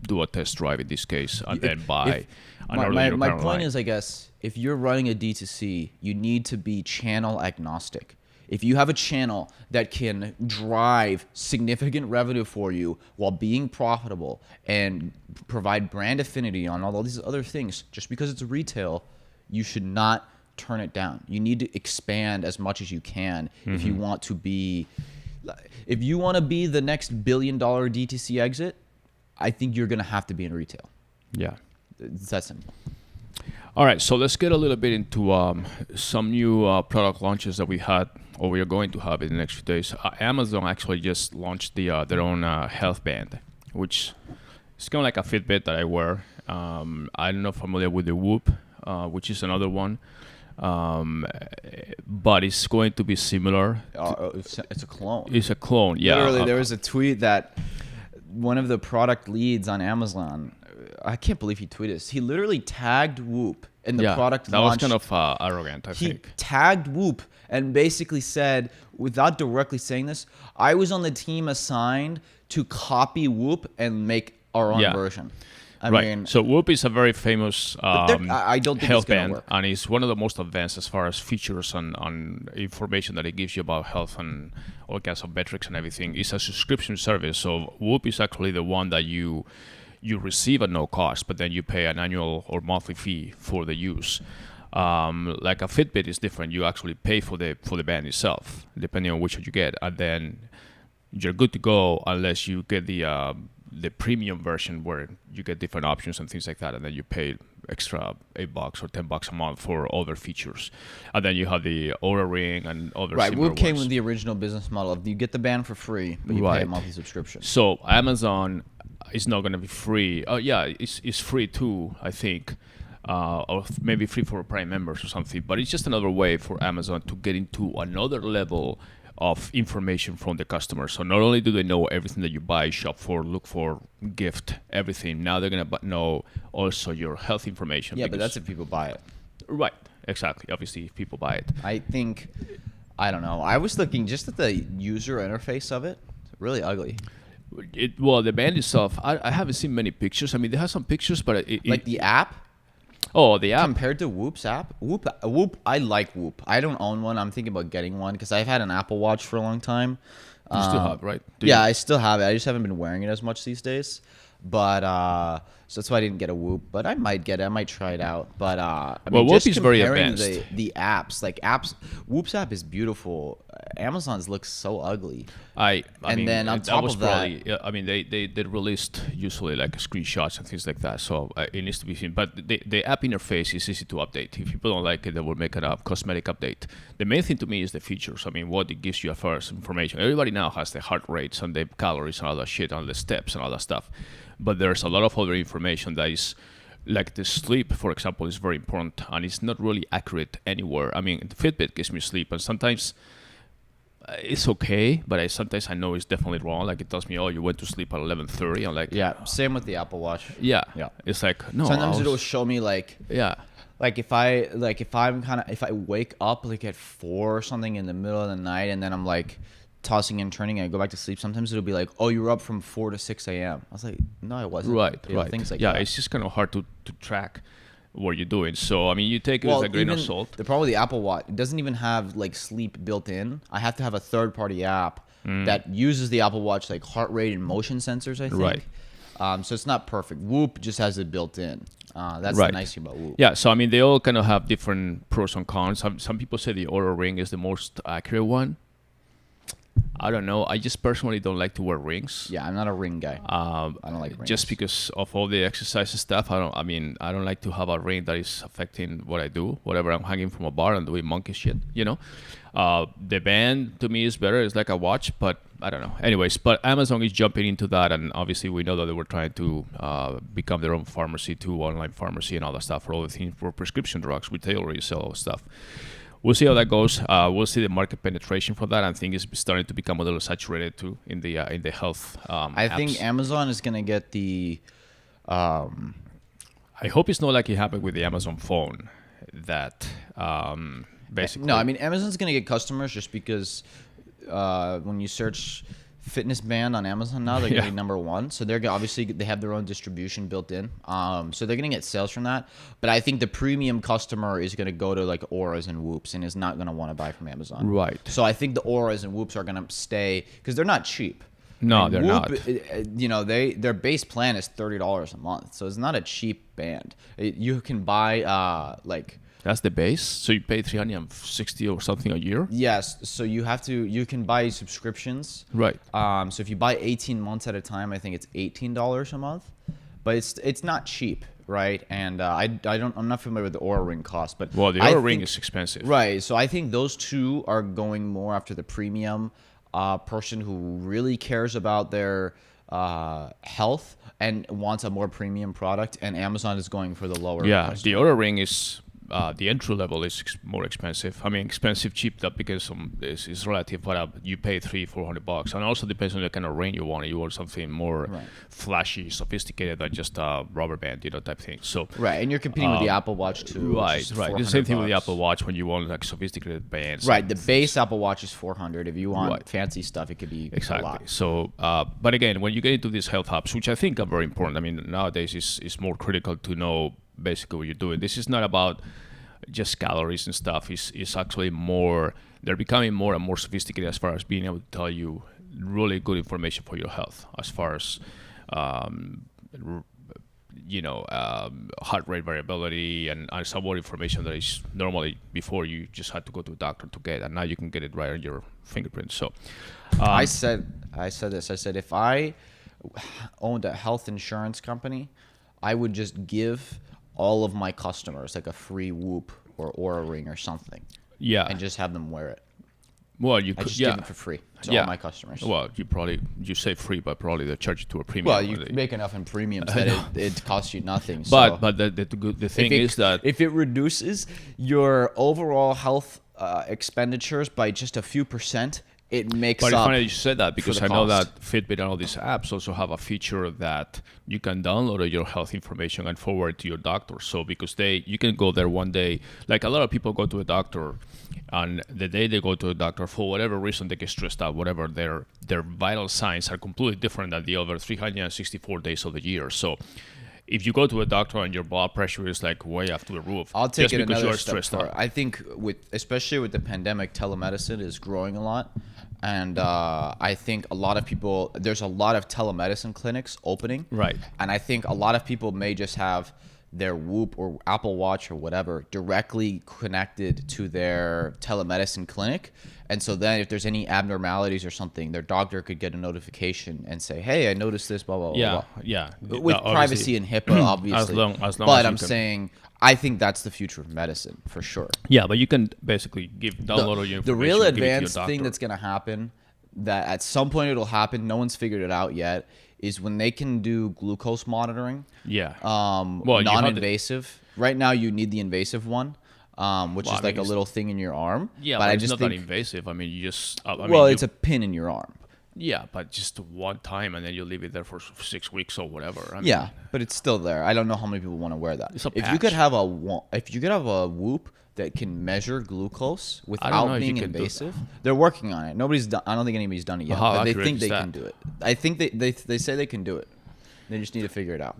do a test drive in this case, and then buy. My point is, I guess, if you're running a D2C, you need to be channel agnostic. If you have a channel that can drive significant revenue for you while being profitable and provide brand affinity on all these other things, just because it's retail, you should not turn it down. You need to expand as much as you can if you want to be the next $1 billion D2C exit. I think you're going to have to be in retail. Yeah. It's that simple. All right, so let's get a little bit into some new product launches that we had, or we are going to have in the next few days. Amazon actually just launched their own health band, which is kind of like a Fitbit that I wear. I'm not familiar with the Whoop, which is another one, but it's going to be similar. It's a clone. It's a clone, yeah. Literally, there was a tweet that one of the product leads on Amazon, I can't believe he tweeted this. He literally tagged Whoop in the product that launch. was kind of arrogant, I He think. tagged Whoop and basically said, without directly saying this, I was on the team assigned to copy Whoop and make our own version. I mean, so Whoop is a very famous I don't think health it's gonna band, work. and it's one of the most advanced as far as features and information that it gives you about health and all kinds of metrics and everything. It's a subscription service, so Whoop is actually the one that you receive at no cost, but then you pay an annual or monthly fee for the use. Like a Fitbit is different. You actually pay for the band itself, depending on which one you get, and then you're good to go unless you get the premium version where you get different options and things like that, and then you pay extra $8 or $10 a month for other features, and then you have the Oura Ring and other right, similar Whoop came ones. with the original business model of you get the band for free, but you pay a monthly subscription. So Amazon is not going to be free. Oh yeah, it's free too, I think, or maybe free for Prime members or something. But it's just another way for Amazon to get into another level of information from the customer. So not only do they know everything that you buy, shop for, look for, gift, everything. Now they're going to know also your health information. Yeah, but that's if people buy it. Right, exactly. Obviously, if people buy it. I don't know. I was looking just at the user interface of it. It's really ugly. Well, the band itself, I haven't seen many pictures. I mean, they have some pictures, but Like the app? Oh, the app. Compared to Whoop's app? Whoop, I like Whoop. I don't own one. I'm thinking about getting one because I've had an Apple Watch for a long time. You still have, right? I still have it. I just haven't been wearing it as much these days. But so that's why I didn't get a Whoop. But I might get it. I might try it out. But Whoop is very advanced. The apps, Whoop's app is beautiful. Amazon's looks so ugly. I mean, then on top of that, I mean, they released usually like screenshots and things like that, so it needs to be seen. But the app interface is easy to update. If people don't like it, they will make a cosmetic update. The main thing to me is the features. I mean, what it gives you as far as information. Everybody now has the heart rates and the calories and all that shit, and the steps and all that stuff. But there's a lot of other information that is, like the sleep, for example, is very important, and it's not really accurate anywhere. I mean, the Fitbit gives me sleep, and sometimes it's okay, but sometimes I know it's definitely wrong. Like it tells me, oh, you went to sleep at 11:30. I'm like, yeah, same with the Apple Watch. yeah. It's like, no. Sometimes it'll show me like Like if I wake up like at 4 or something in the middle of the night, and then I'm like tossing and turning, and I go back to sleep. Sometimes it'll be like, oh, you were up from 4 to 6 a.m. I was like, no, I wasn't. Right. You know, things like yeah, that. it's just kind of hard to track what you're doing. So I mean, you take it with a grain of salt. The problem with the Apple Watch, it doesn't even have like sleep built in. I have to have a third-party app that uses the Apple Watch like heart rate and motion sensors, I think. Right. So it's not perfect. Whoop just has it built in. That's the nice thing about Whoop. Yeah, so I mean, they all kind of have different pros and cons. Some people say the Oura Ring is the most accurate one. I don't know. I just personally don't like to wear rings. Yeah, I'm not a ring guy. I don't like rings. Just because of all the exercise stuff. I don't like to have a ring that is affecting what I do. Whatever, I'm hanging from a bar and doing monkey shit, you know. The band to me is better. It's like a watch, but I don't know. Anyways, but Amazon is jumping into that, and obviously we know that they were trying to become their own pharmacy too, online pharmacy and all that stuff for all the things for prescription drugs, which they already sell all stuff. We'll see how that goes. We'll see the market penetration for that. I think it's starting to become a little saturated too in the health. I think apps. Amazon is gonna get the. I hope it's not like it happened with the Amazon phone. That basically. No, I mean Amazon's gonna get customers just because when you search fitness band on Amazon now, they're gonna be number one. So obviously they have their own distribution built in. So they're gonna get sales from that. But I think the premium customer is gonna go to like Auras and Whoops and is not gonna want to buy from Amazon. Right. So I think the Auras and Whoops are gonna stay because they're not cheap. No, And they're Whoop, not. You know, their base plan is $30 a month, so it's not a cheap band. You can buy like. That's the base. So you pay $360 or something a year. Yes, so you can buy subscriptions. Right. So if you buy 18 months at a time, I think it's $18 a month, but it's not cheap, right? And I'm not familiar with the Oura Ring cost, but Well, the Oura Ring is expensive. right? So I think those two are going more after the premium person who really cares about their health and wants a more premium product, and Amazon is going for the lower. Yeah, customer. the Oura Ring is the entry level is more expensive. I mean, expensive, cheap, that because is relative, but you pay $300-400, and also depends on the kind of ring you want. You want something more flashy, sophisticated than just a rubber band, type thing. So right, and you're competing with the Apple Watch too. Right. The same thing with the Apple Watch when you want like sophisticated bands. Right, the base Apple Watch is $400. If you want fancy stuff, it could be exactly. a lot. So, but again, when you get into these health apps, which I think are very important. I mean, nowadays it's more critical to know basically what you're doing. This is not about just calories and stuff. It's actually more. They're becoming more and more sophisticated as far as being able to tell you really good information for your health, as far as heart rate variability and some more information that is normally before you just had to go to a doctor to get, and now you can get it right on your fingerprint. So I said this. I said if I owned a health insurance company, I would just give all of my customers like a free Whoop or Oura Ring or something. Yeah. And just have them wear it. Well, you I could just give it for free to all my customers. Well, you say free, but probably they charge you to a premium. Well, you make enough in premiums that it costs you nothing. But so the thing is that if it reduces your overall health expenditures by just a few percent, it makes But up. it's funny you said that because the I know cost. that Fitbit and all these apps also have a feature that you can download your health information and forward to your doctor. So because you can go there one day, like a lot of people go to a doctor, and the day they go to a doctor, for whatever reason they get stressed out, whatever their vital signs are completely different than the other 364 days of the year. So if you go to a doctor and your blood pressure is like way up to the roof, I'll take just it because another you're step stressed further. out. I think especially with the pandemic, telemedicine is growing a lot. And I think a lot of people, there's a lot of telemedicine clinics opening. Right. And I think a lot of people may just have their Whoop or Apple Watch or whatever directly connected to their telemedicine clinic. And so then if there's any abnormalities or something, their doctor could get a notification and say, hey, I noticed this, blah, blah, blah, blah. Yeah. With privacy and HIPAA, obviously. as long but as I'm you can- saying, I think that's the future of medicine for sure. Yeah, but you can basically download all your information. The real give it to your advanced thing doctor. that's going to happen, that at some point it'll happen, no one's figured it out yet, is when they can do glucose monitoring. Yeah. Well, non-invasive. Right now you need the invasive one, which Well, is I like mean, a little thing in your arm. Yeah, but I it's just not that think, invasive. I mean, you just. it's a pin in your arm. Yeah, but just one time and then you leave it there for 6 weeks or whatever. I mean, Yeah, but it's still there. I don't know how many people want to wear that. It's a If you could patch. have a Whoop that can measure glucose know without if you being can do invasive, they're working on it. Nobody's done. I don't think anybody's done it yet. How But they accurate think is they that? can do it. I think they say they can do it. They just need to figure it out.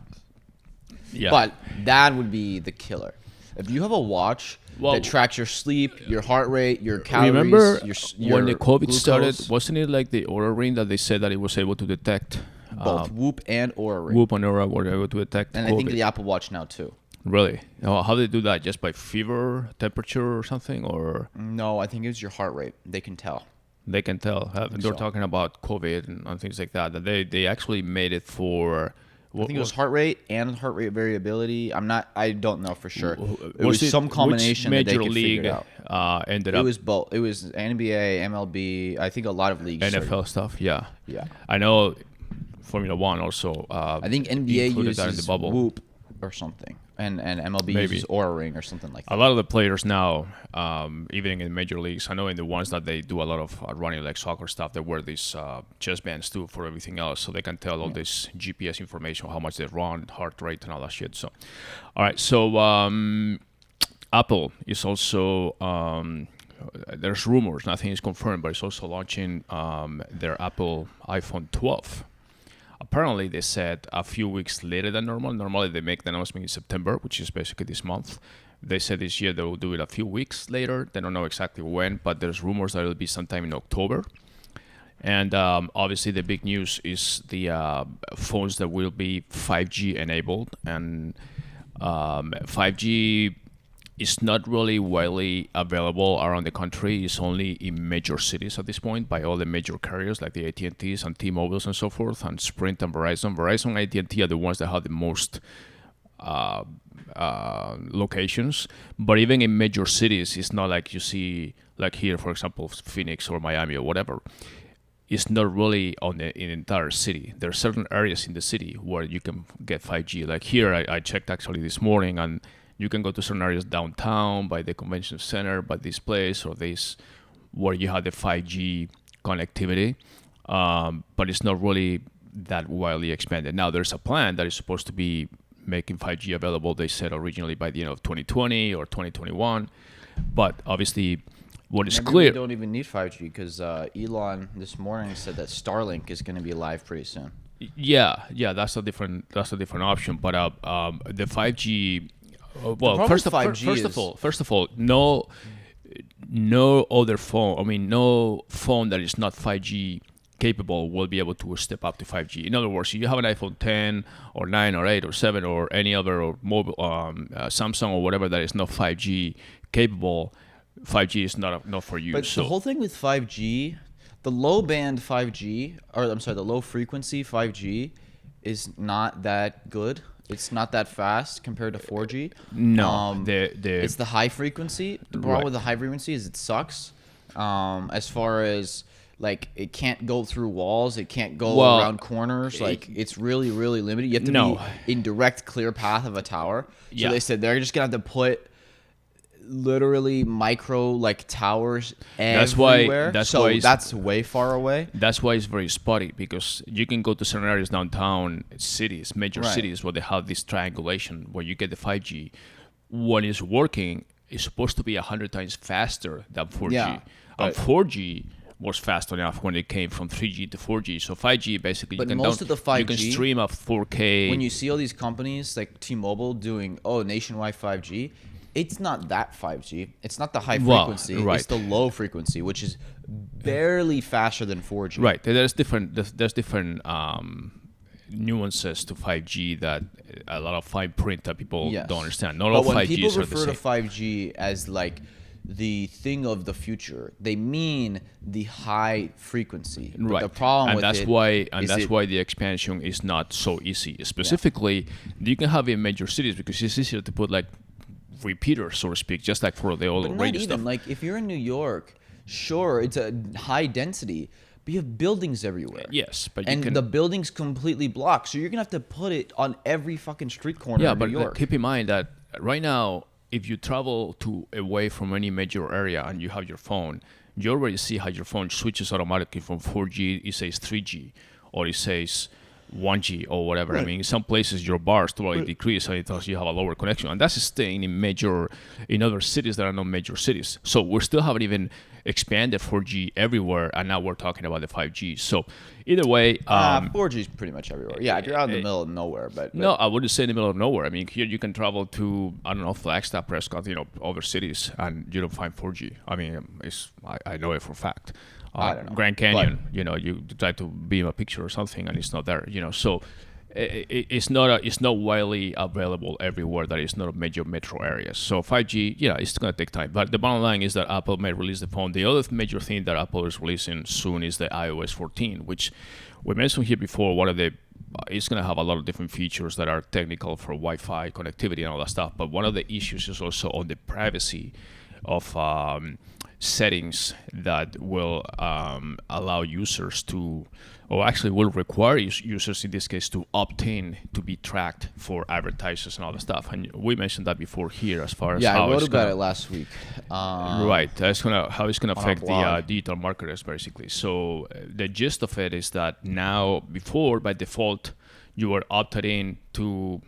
Yeah. But that would be the killer. If you have a watch Well- that tracks your sleep, your heart rate, your calories, remember your when the COVID glucose, started, wasn't it like the Aura Ring that they said that it was able to detect both Whoop and Oura Ring. Whoop and Aura were able to detect And COVID? I think the Apple Watch now too. Really? How do they do that? Just by fever, temperature, or something, or No, I think it's your heart rate. They can tell. they can tell? They're so. talking about COVID and things like that. That they actually made it for. I think it was heart rate and heart rate variability. I don't know for sure. It Was was some combination which that they major could league figure it out. ended It up was both. It was NBA, MLB. I think a lot of leagues. NFL stuff. Yeah. Yeah. I know Formula One also. I think NBA included that in the uses bubble. Whoop or something, and MLB Maybe. uses Oura Ring or something like A that. lot of the players now, even in major leagues, I know in the ones that they do a lot of running, like soccer stuff, they wear these chest bands too for everything else, so they can tell all this GPS information, how much they run, heart rate, and all that shit. So, all right, so Apple is also. There's rumors, nothing is confirmed, but it's also launching their Apple iPhone 12. Apparently, they said a few weeks later than normal. Normally, they make the announcement in September, which is basically this month. They said this year they will do it a few weeks later. They don't know exactly when, but there's rumors that it'll be sometime in October. And obviously, the big news is the phones that will be 5G enabled. And 5G is not really widely available around the country. It's only in major cities at this point by all the major carriers like the AT&Ts and T-Mobiles and so forth, and Sprint and Verizon. Verizon and AT&T are the ones that have the most locations. But even in major cities, it's not like you see, like here, for example, Phoenix or Miami or whatever. It's not really in the entire city. There are certain areas in the city where you can get 5G. Like here, I checked actually this morning, and you can go to certain areas downtown, by the convention center, by this place or this, where you have the 5G connectivity, but it's not really that widely expanded. Now, there's a plan that is supposed to be making 5G available, they said originally by the end of 2020 or 2021, but obviously what is Maybe clear... we don't even need 5G because Elon this morning said that Starlink is going to be live pretty soon. Yeah, that's a different option, but the 5G... well, problem first with of, 5G first of all, no other phone. I mean, no phone that is not 5G capable will be able to step up to 5G. In other words, if you have an iPhone 10 or 9 or 8 or 7 or any other or mobile Samsung or whatever that is not 5G capable, 5G is not for you. But So the whole thing with 5G, the low band 5G, or I'm sorry, the low frequency 5G is not that good. It's not that fast compared to 4G. No, it's the high frequency. The problem Right. with the high frequency is it sucks. As far as like it can't go through walls, it can't go around corners. Like it's really, really limited. You have to be in direct clear path of a tower. So Yeah. they said they're just gonna have to put literally micro like towers That's why- everywhere. that's so why it's- that's way far away. That's why it's very spotty, because you can go to certain areas downtown cities, major Right. cities, where they have this triangulation where you get the 5G. When it's working, it's supposed to be 100 times faster than 4G. Yeah, And but- 4G was fast enough when it came from 3G to 4G. So 5G basically But you can most of the 5G you can stream up 4K. When you see all these companies like T-Mobile doing nationwide 5G, it's not that 5G. It's not the high Well, frequency. right. It's the low frequency, which is barely faster than 4G. Right, there's different nuances to 5G that a lot of fine print that people Yes. don't understand. Not But all when 5Gs people are the refer same. to 5G as like the thing of the future, they mean the high frequency. But Right, the problem and with that's it why is why the expansion is not so easy. Specifically, you can have in major cities because it's easier to put like repeaters, so to speak, just like for the old But not radio even stuff. like if you're in New York, sure, it's a high density, but you have buildings everywhere. Yes, but you and can. the building's completely blocked, so you're gonna have to put it on every fucking street corner Yeah, in but New York. keep in mind that right now, if you travel to away from any major area and you have your phone, you already see how your phone switches automatically from 4G, it says 3G, or it says 1G or whatever. I mean, in some places your bars totally decrease, and it tells you have a lower connection, and that's staying in other cities that are not major cities. So we still haven't even expanded 4G everywhere, and now we're talking about the 5G. So either way, 4G is pretty much everywhere. Yeah, if you're out in the middle of nowhere, but no, I wouldn't say in the middle of nowhere. I mean, here you can travel to, I don't know, Flagstaff, Prescott, other cities, and you don't find 4G. I mean, I know it for a fact. I don't know. Grand Canyon, you try to beam a picture or something, and it's not there. So it's not widely available everywhere. That is not a major metro areas. So 5G, it's going to take time. But the bottom line is that Apple may release the phone. The other major thing that Apple is releasing soon is the iOS 14, which we mentioned here before. It's going to have a lot of different features that are technical for Wi-Fi connectivity and all that stuff. But one of the issues is also on the privacy of settings that will allow users to, or actually will require users in this case to opt in to be tracked for advertisers and all that stuff. And we mentioned that before here as far as yeah, how I wrote it's about gonna, it last week. Right, how it's going to affect the blog. digital marketers basically. So the gist of it is that now, before by default, you were opted in to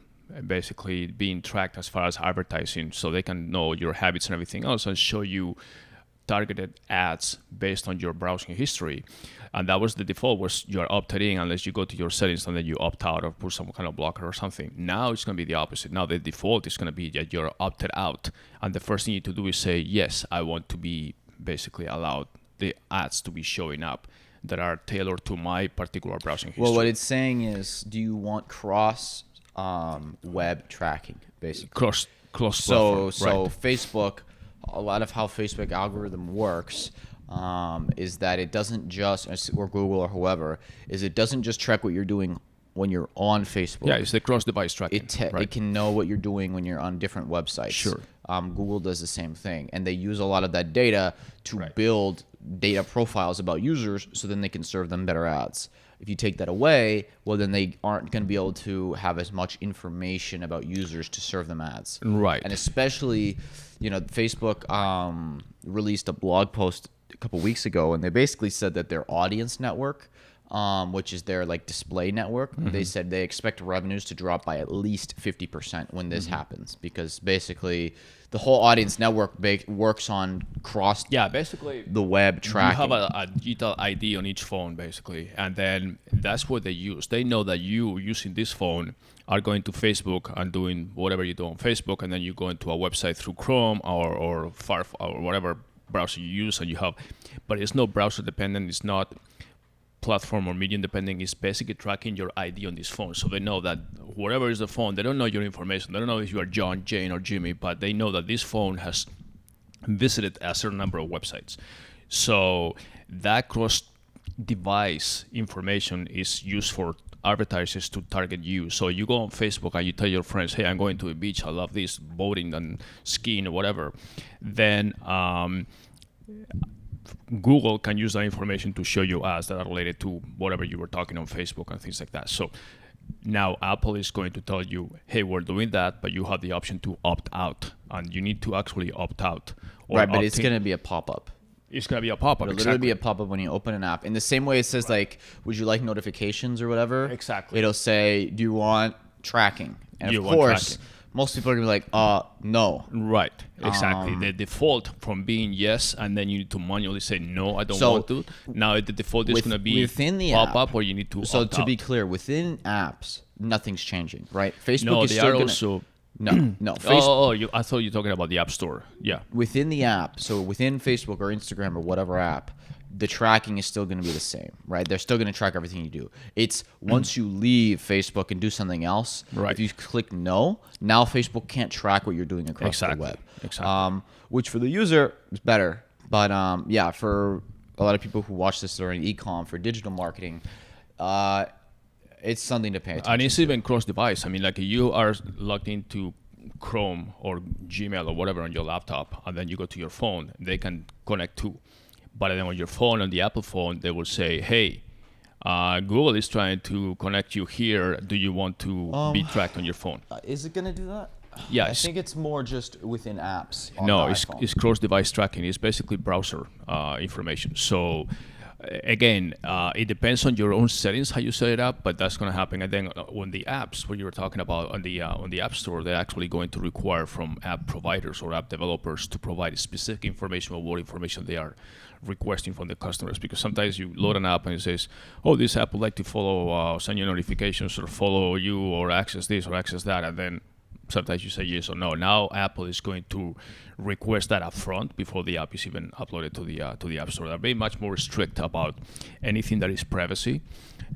basically being tracked as far as advertising, so they can know your habits and everything else and show you targeted ads based on your browsing history. And that was the default, was you're opted in unless you go to your settings and then you opt out or put some kind of blocker or something. Now it's going to be the opposite. Now the default is going to be that you're opted out, and the first thing you need to do is say, yes, I want to be basically allowed the ads to be showing up that are tailored to my particular browsing history. Well, what it's saying is, do you want cross web tracking, basically? Cross So platform, right. Facebook, a lot of how Facebook algorithm works is that it doesn't just, or Google or whoever, is it doesn't just track what you're doing when you're on Facebook. Yeah, it's the cross-device tracking. It can know what you're doing when you're on different websites. Sure. Google does the same thing, and they use a lot of that data to build data profiles about users, so then they can serve them better ads. If you take that away, well, then they aren't going to be able to have as much information about users to serve them ads. Right. And especially, Facebook released a blog post a couple weeks ago, and they basically said that their audience network, which is their display network, they said they expect revenues to drop by at least 50% when this happens, because basically the whole audience network works on basically the web tracking. You have a digital ID on each phone, basically, and then that's what they use. They know that you, using this phone, are going to Facebook and doing whatever you do on Facebook, and then you go into a website through Chrome or Firefox or whatever browser you use, and you have, but it's not browser dependent. It's not platform or medium dependent. Is basically tracking your ID on this phone, so they know that whatever is the phone, they don't know your information. They don't know if you are John, Jane, or Jimmy, but they know that this phone has visited a certain number of websites. So that cross-device information is used for advertisers to target you. So you go on Facebook and you tell your friends, hey, I'm going to a beach, I love this, boating and skiing or whatever. Then Google can use that information to show you ads that are related to whatever you were talking on Facebook and things like that. So now Apple is going to tell you, hey, we're doing that, but you have the option to opt out, and you need to actually opt out. Right, but it's going to be a pop-up. It's going to be a pop-up. It'll literally be a pop-up when you open an app. In the same way it says, would you like notifications or whatever? Exactly. It'll say, do you want tracking? And of course, most people are going to be like, no. Right, exactly. The default from being yes, and then you need to manually say, no, I don't want to. Now the default is going to be within the pop-up, app, or you need to So opt to be out. clear, within apps, nothing's changing, right? Facebook No, is they still are gonna, also... No. Facebook, I thought you were talking about the App Store. Yeah. within the app, so within Facebook or Instagram or whatever app, the tracking is still going to be the same, right? They're still going to track everything you do. It's once you leave Facebook and do something else, Right. if you click no, now Facebook can't track what you're doing across the web. Exactly. Which for the user is better. But yeah, for a lot of people who watch this during e-com for digital marketing, it's something to pay attention And it's even cross-device. I mean, like you are logged into Chrome or Gmail or whatever on your laptop, and then you go to your phone, they can connect too. But then on your phone, on the Apple phone, they will say, hey, Google is trying to connect you here. Do you want to be tracked on your phone? Is it going to do that? Yeah, I think it's more just within apps. On no, the it's, iPhone. it's cross-device tracking. It's basically browser information. So again, it depends on your own settings how you set it up, but that's going to happen. And then on the apps, what you were talking about on the App Store, they're actually going to require from app providers or app developers to provide specific information on what information they are requesting from the customers. Because sometimes you load an app and it says, "Oh, this app would like to follow, send you notifications, or follow you, or access this or access that," and then sometimes you say yes or no. Now Apple is going to request that up front before the app is even uploaded to the App Store. They're very much more strict about anything that is privacy.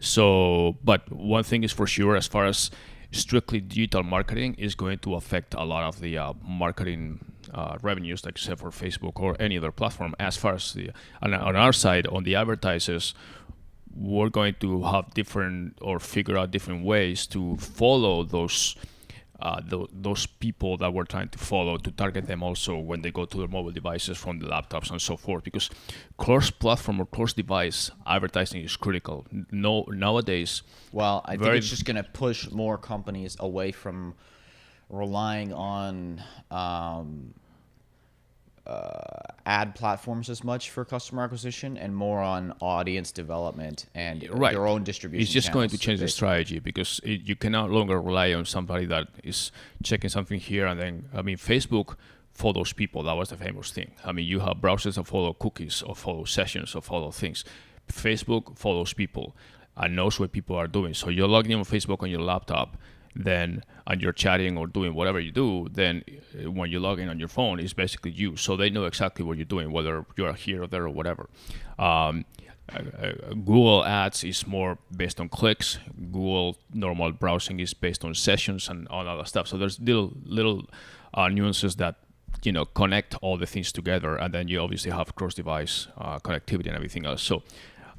So, but one thing is for sure, as far as strictly digital marketing is going to affect a lot of the marketing revenues, like you said, for Facebook or any other platform. As far as on our side, on the advertisers, we're going to have different or figure out different ways to follow those people that we're trying to follow, to target them also when they go to their mobile devices from the laptops and so forth, because cross-platform or cross-device advertising is critical. No, nowadays. Well, I think it's just going to push more companies away from relying on ad platforms as much for customer acquisition and more on audience development and their own distribution. It's just going to change the basically. strategy, because you can no longer rely on somebody that is checking something here and then. I mean, Facebook follows people. That was the famous thing. I mean, you have browsers that follow cookies or follow sessions or follow things. Facebook follows people and knows what people are doing. So you're logging in on Facebook on your laptop, then and you're chatting or doing whatever you do, then when you log in on your phone, it's basically you. So they know exactly what you're doing, whether you're here or there or whatever. Google Ads is more based on clicks. Google normal browsing is based on sessions and all other stuff. So there's little nuances that connect all the things together, and then you obviously have cross-device connectivity and everything else. So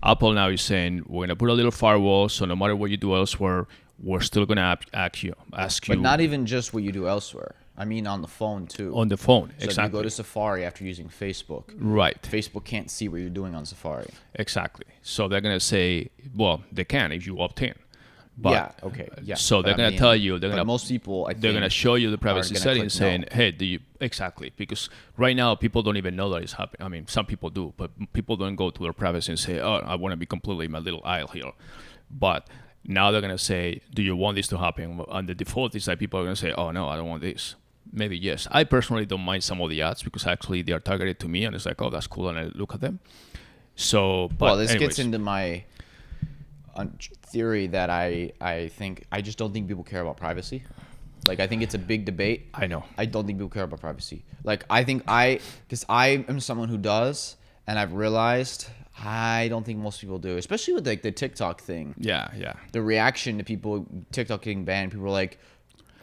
Apple now is saying we're going to put a little firewall, so no matter what you do elsewhere, we're still going to ask you. But not even just what you do elsewhere. I mean, on the phone too. On the phone, so exactly. if you go to Safari after using Facebook, right? Facebook can't see what you're doing on Safari. Exactly. So they're going to say, well, they can if you opt in. But, yeah. Okay. Yeah. So they're going to tell you. They're going to. Most people, they're going to show you the privacy settings, saying, no. "Hey, do you exactly?" Because right now people don't even know that it's happening. I mean, some people do, but people don't go to their privacy and say, "Oh, I want to be completely in my little aisle here." But now they're going to say, "Do you want this to happen?" And the default is that people are going to say, "Oh no, I don't want this." Maybe yes. I personally don't mind some of the ads because actually they are targeted to me, and it's like, "Oh, that's cool," and I look at them. So, but this anyways. gets into my theory that I think I just don't think people care about privacy. Like, I think it's a big debate. I know. I don't think people care about privacy. Like, I think because I am someone who does, and I've realized I don't think most people do, especially with like the TikTok thing. Yeah. The reaction to people TikTok getting banned, people are like,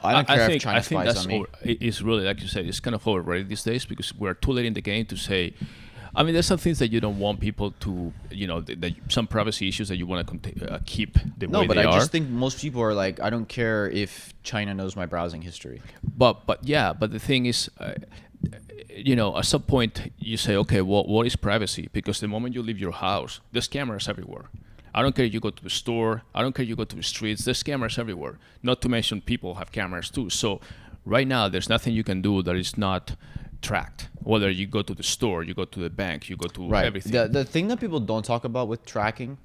I don't care if China spies on me. It's really, like you said, it's kind of overrated these days because we're too late in the game to say. I mean, there's some things that you don't want people to, some privacy issues that you want to keep the way they are. No, but I just think most people are like, I don't care if China knows my browsing history. But the thing is, at some point you say, okay, well, what is privacy? Because the moment you leave your house, there's cameras everywhere. I don't care if you go to the store. I don't care if you go to the streets. There's cameras everywhere. Not to mention people have cameras too. So right now, there's nothing you can do that is not tracked. Whether you go to the store, you go to the bank, you go to everything. The thing that people don't talk about with tracking,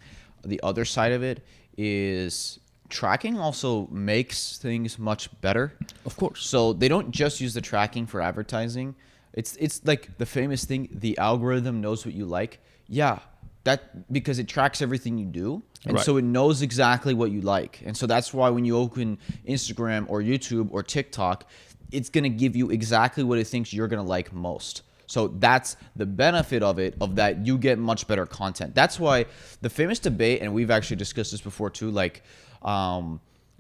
the other side of it, is tracking also makes things much better. Of course. So they don't just use the tracking for advertising. It's like the famous thing, the algorithm knows what you like. Yeah, that because it tracks everything you do. And so it knows exactly what you like. And so that's why when you open Instagram or YouTube or TikTok, it's going to give you exactly what it thinks you're going to like most. So that's the benefit of it, of that you get much better content. That's why the famous debate, and we've actually discussed this before too, like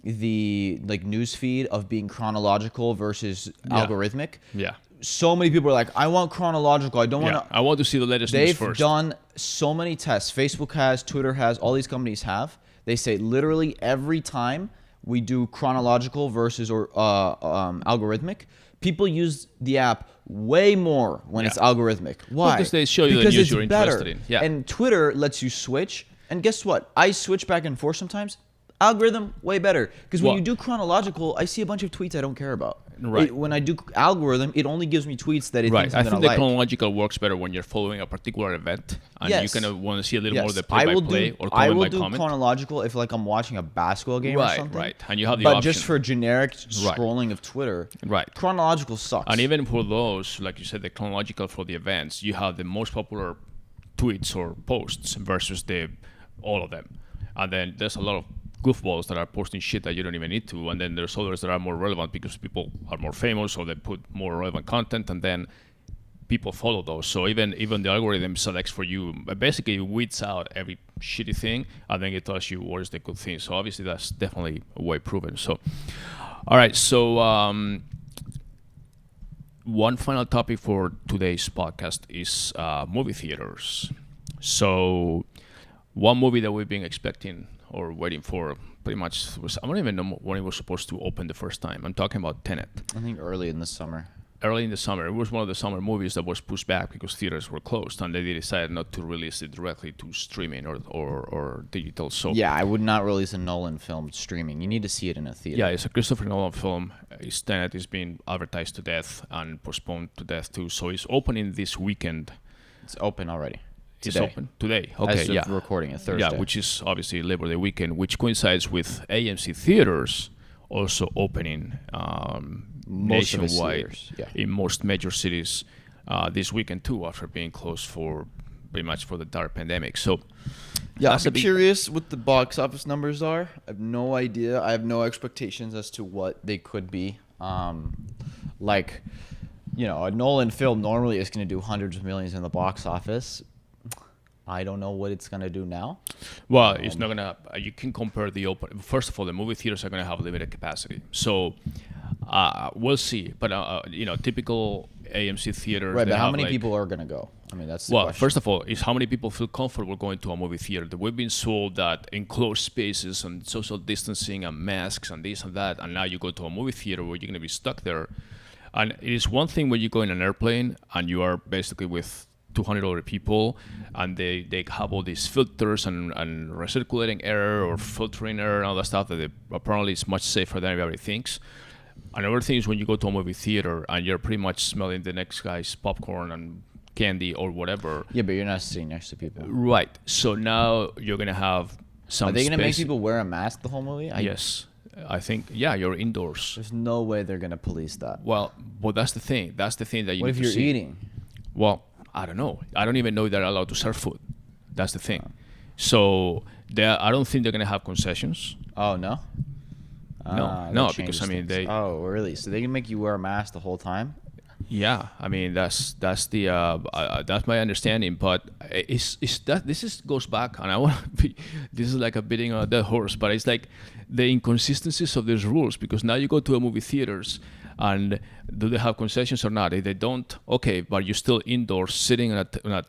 the news feed of being chronological versus algorithmic. Yeah. So many people are like, I want chronological. I don't want to. I want to see the latest news first. They've done so many tests. Facebook has, Twitter has, all these companies have. They say literally every time we do chronological versus or algorithmic, people use the app way more when it's algorithmic. Why? Because they show you the news you're interested in. Yeah. And Twitter lets you switch. And guess what? I switch back and forth sometimes. Algorithm, way better. Because when Well- you do chronological, I see a bunch of tweets I don't care about. Right. When I do algorithm, it only gives me tweets that it Right. thinks I I'm think gonna the like. chronological works better when you're following a particular event and Yes. you kind of want to see a little Yes. more of the I will play-by-play do, or I comment will by do comment. chronological if like I'm watching a basketball game or Right, something. right. And you have the but just option. for generic Right. scrolling of Twitter, Right. chronological sucks. And even for those, like you said, the chronological for the events, you have the most popular tweets or posts versus all of them. And then there's a lot of goofballs that are posting shit that you don't even need to. And then there's others that are more relevant because people are more famous or they put more relevant content and then people follow those. So even the algorithm selects for you, basically weeds out every shitty thing and then it tells you what is the good thing. So obviously that's definitely way proven. So, all right. So, one final topic for today's podcast is movie theaters. So, one movie that we've been expecting or waiting for pretty much was, I don't even know when it was supposed to open the first time. I'm talking about Tenet. I think early in the summer. Early in the summer, it was one of the summer movies that was pushed back because theaters were closed and they decided not to release it directly to streaming or digital. So Yeah, I would not release a Nolan film streaming. You need to see it in a theater. yeah, it's a Christopher Nolan film. It's Tenet is being advertised to death and postponed to death too. So it's opening this weekend. It's open already. It's Today. open today. Okay, As of yeah. recording it Thursday. Yeah, which is obviously Labor Day weekend, which coincides with AMC theaters also opening Most of its nationwide theaters, yeah. in most major cities this weekend too, after being closed for pretty much for the entire pandemic. So Yeah, that's a I'm big- curious what the box office numbers are. I have no idea. I have no expectations as to what they could be. Like, you know, a Nolan film normally is going to do hundreds of millions in the box office. I don't know what it's going to do now. Well, it's not gonna. You can compare the open. First of all, the movie theaters are gonna have limited capacity, so we'll see. But you know, typical AMC theaters. Right, they but how have, many like- people are going to go? I mean, that's the Well, question. first of all, is how many people feel comfortable going to a movie theater? That we've been sold that enclosed spaces and social distancing and masks and this and that, and now you go to a movie theater where you're gonna be stuck there. And it is one thing when you go in an airplane and you are basically with 200 other people and they have all these filters and recirculating air or filtering air and all that stuff that apparently is much safer than everybody thinks. Another thing is when you go to a movie theater and you're pretty much smelling the next guy's popcorn and candy or whatever. Yeah, but you're not sitting next to people. Right. So now you're going to have some Are they going to make space- people wear a mask the whole movie? Yes. I think, yeah, you're indoors. There's no way they're going to police that. Well, but that's the thing. That's the thing that you What need if to you're see. eating? Well, I don't know. I don't even know if they're allowed to serve food. That's the thing. So I don't think they're going to have concessions. Oh, no? No, Ah, no, that because, changes I mean, things. they- Oh, really? So they can make you wear a mask the whole time? Yeah, I mean that's that's my understanding, but goes back, and I want to be. This is like a beating on a dead horse, but it's like the inconsistencies of these rules because now you go to a movie theaters, and do they have concessions or not? If they don't, okay, but you're still indoors, sitting in a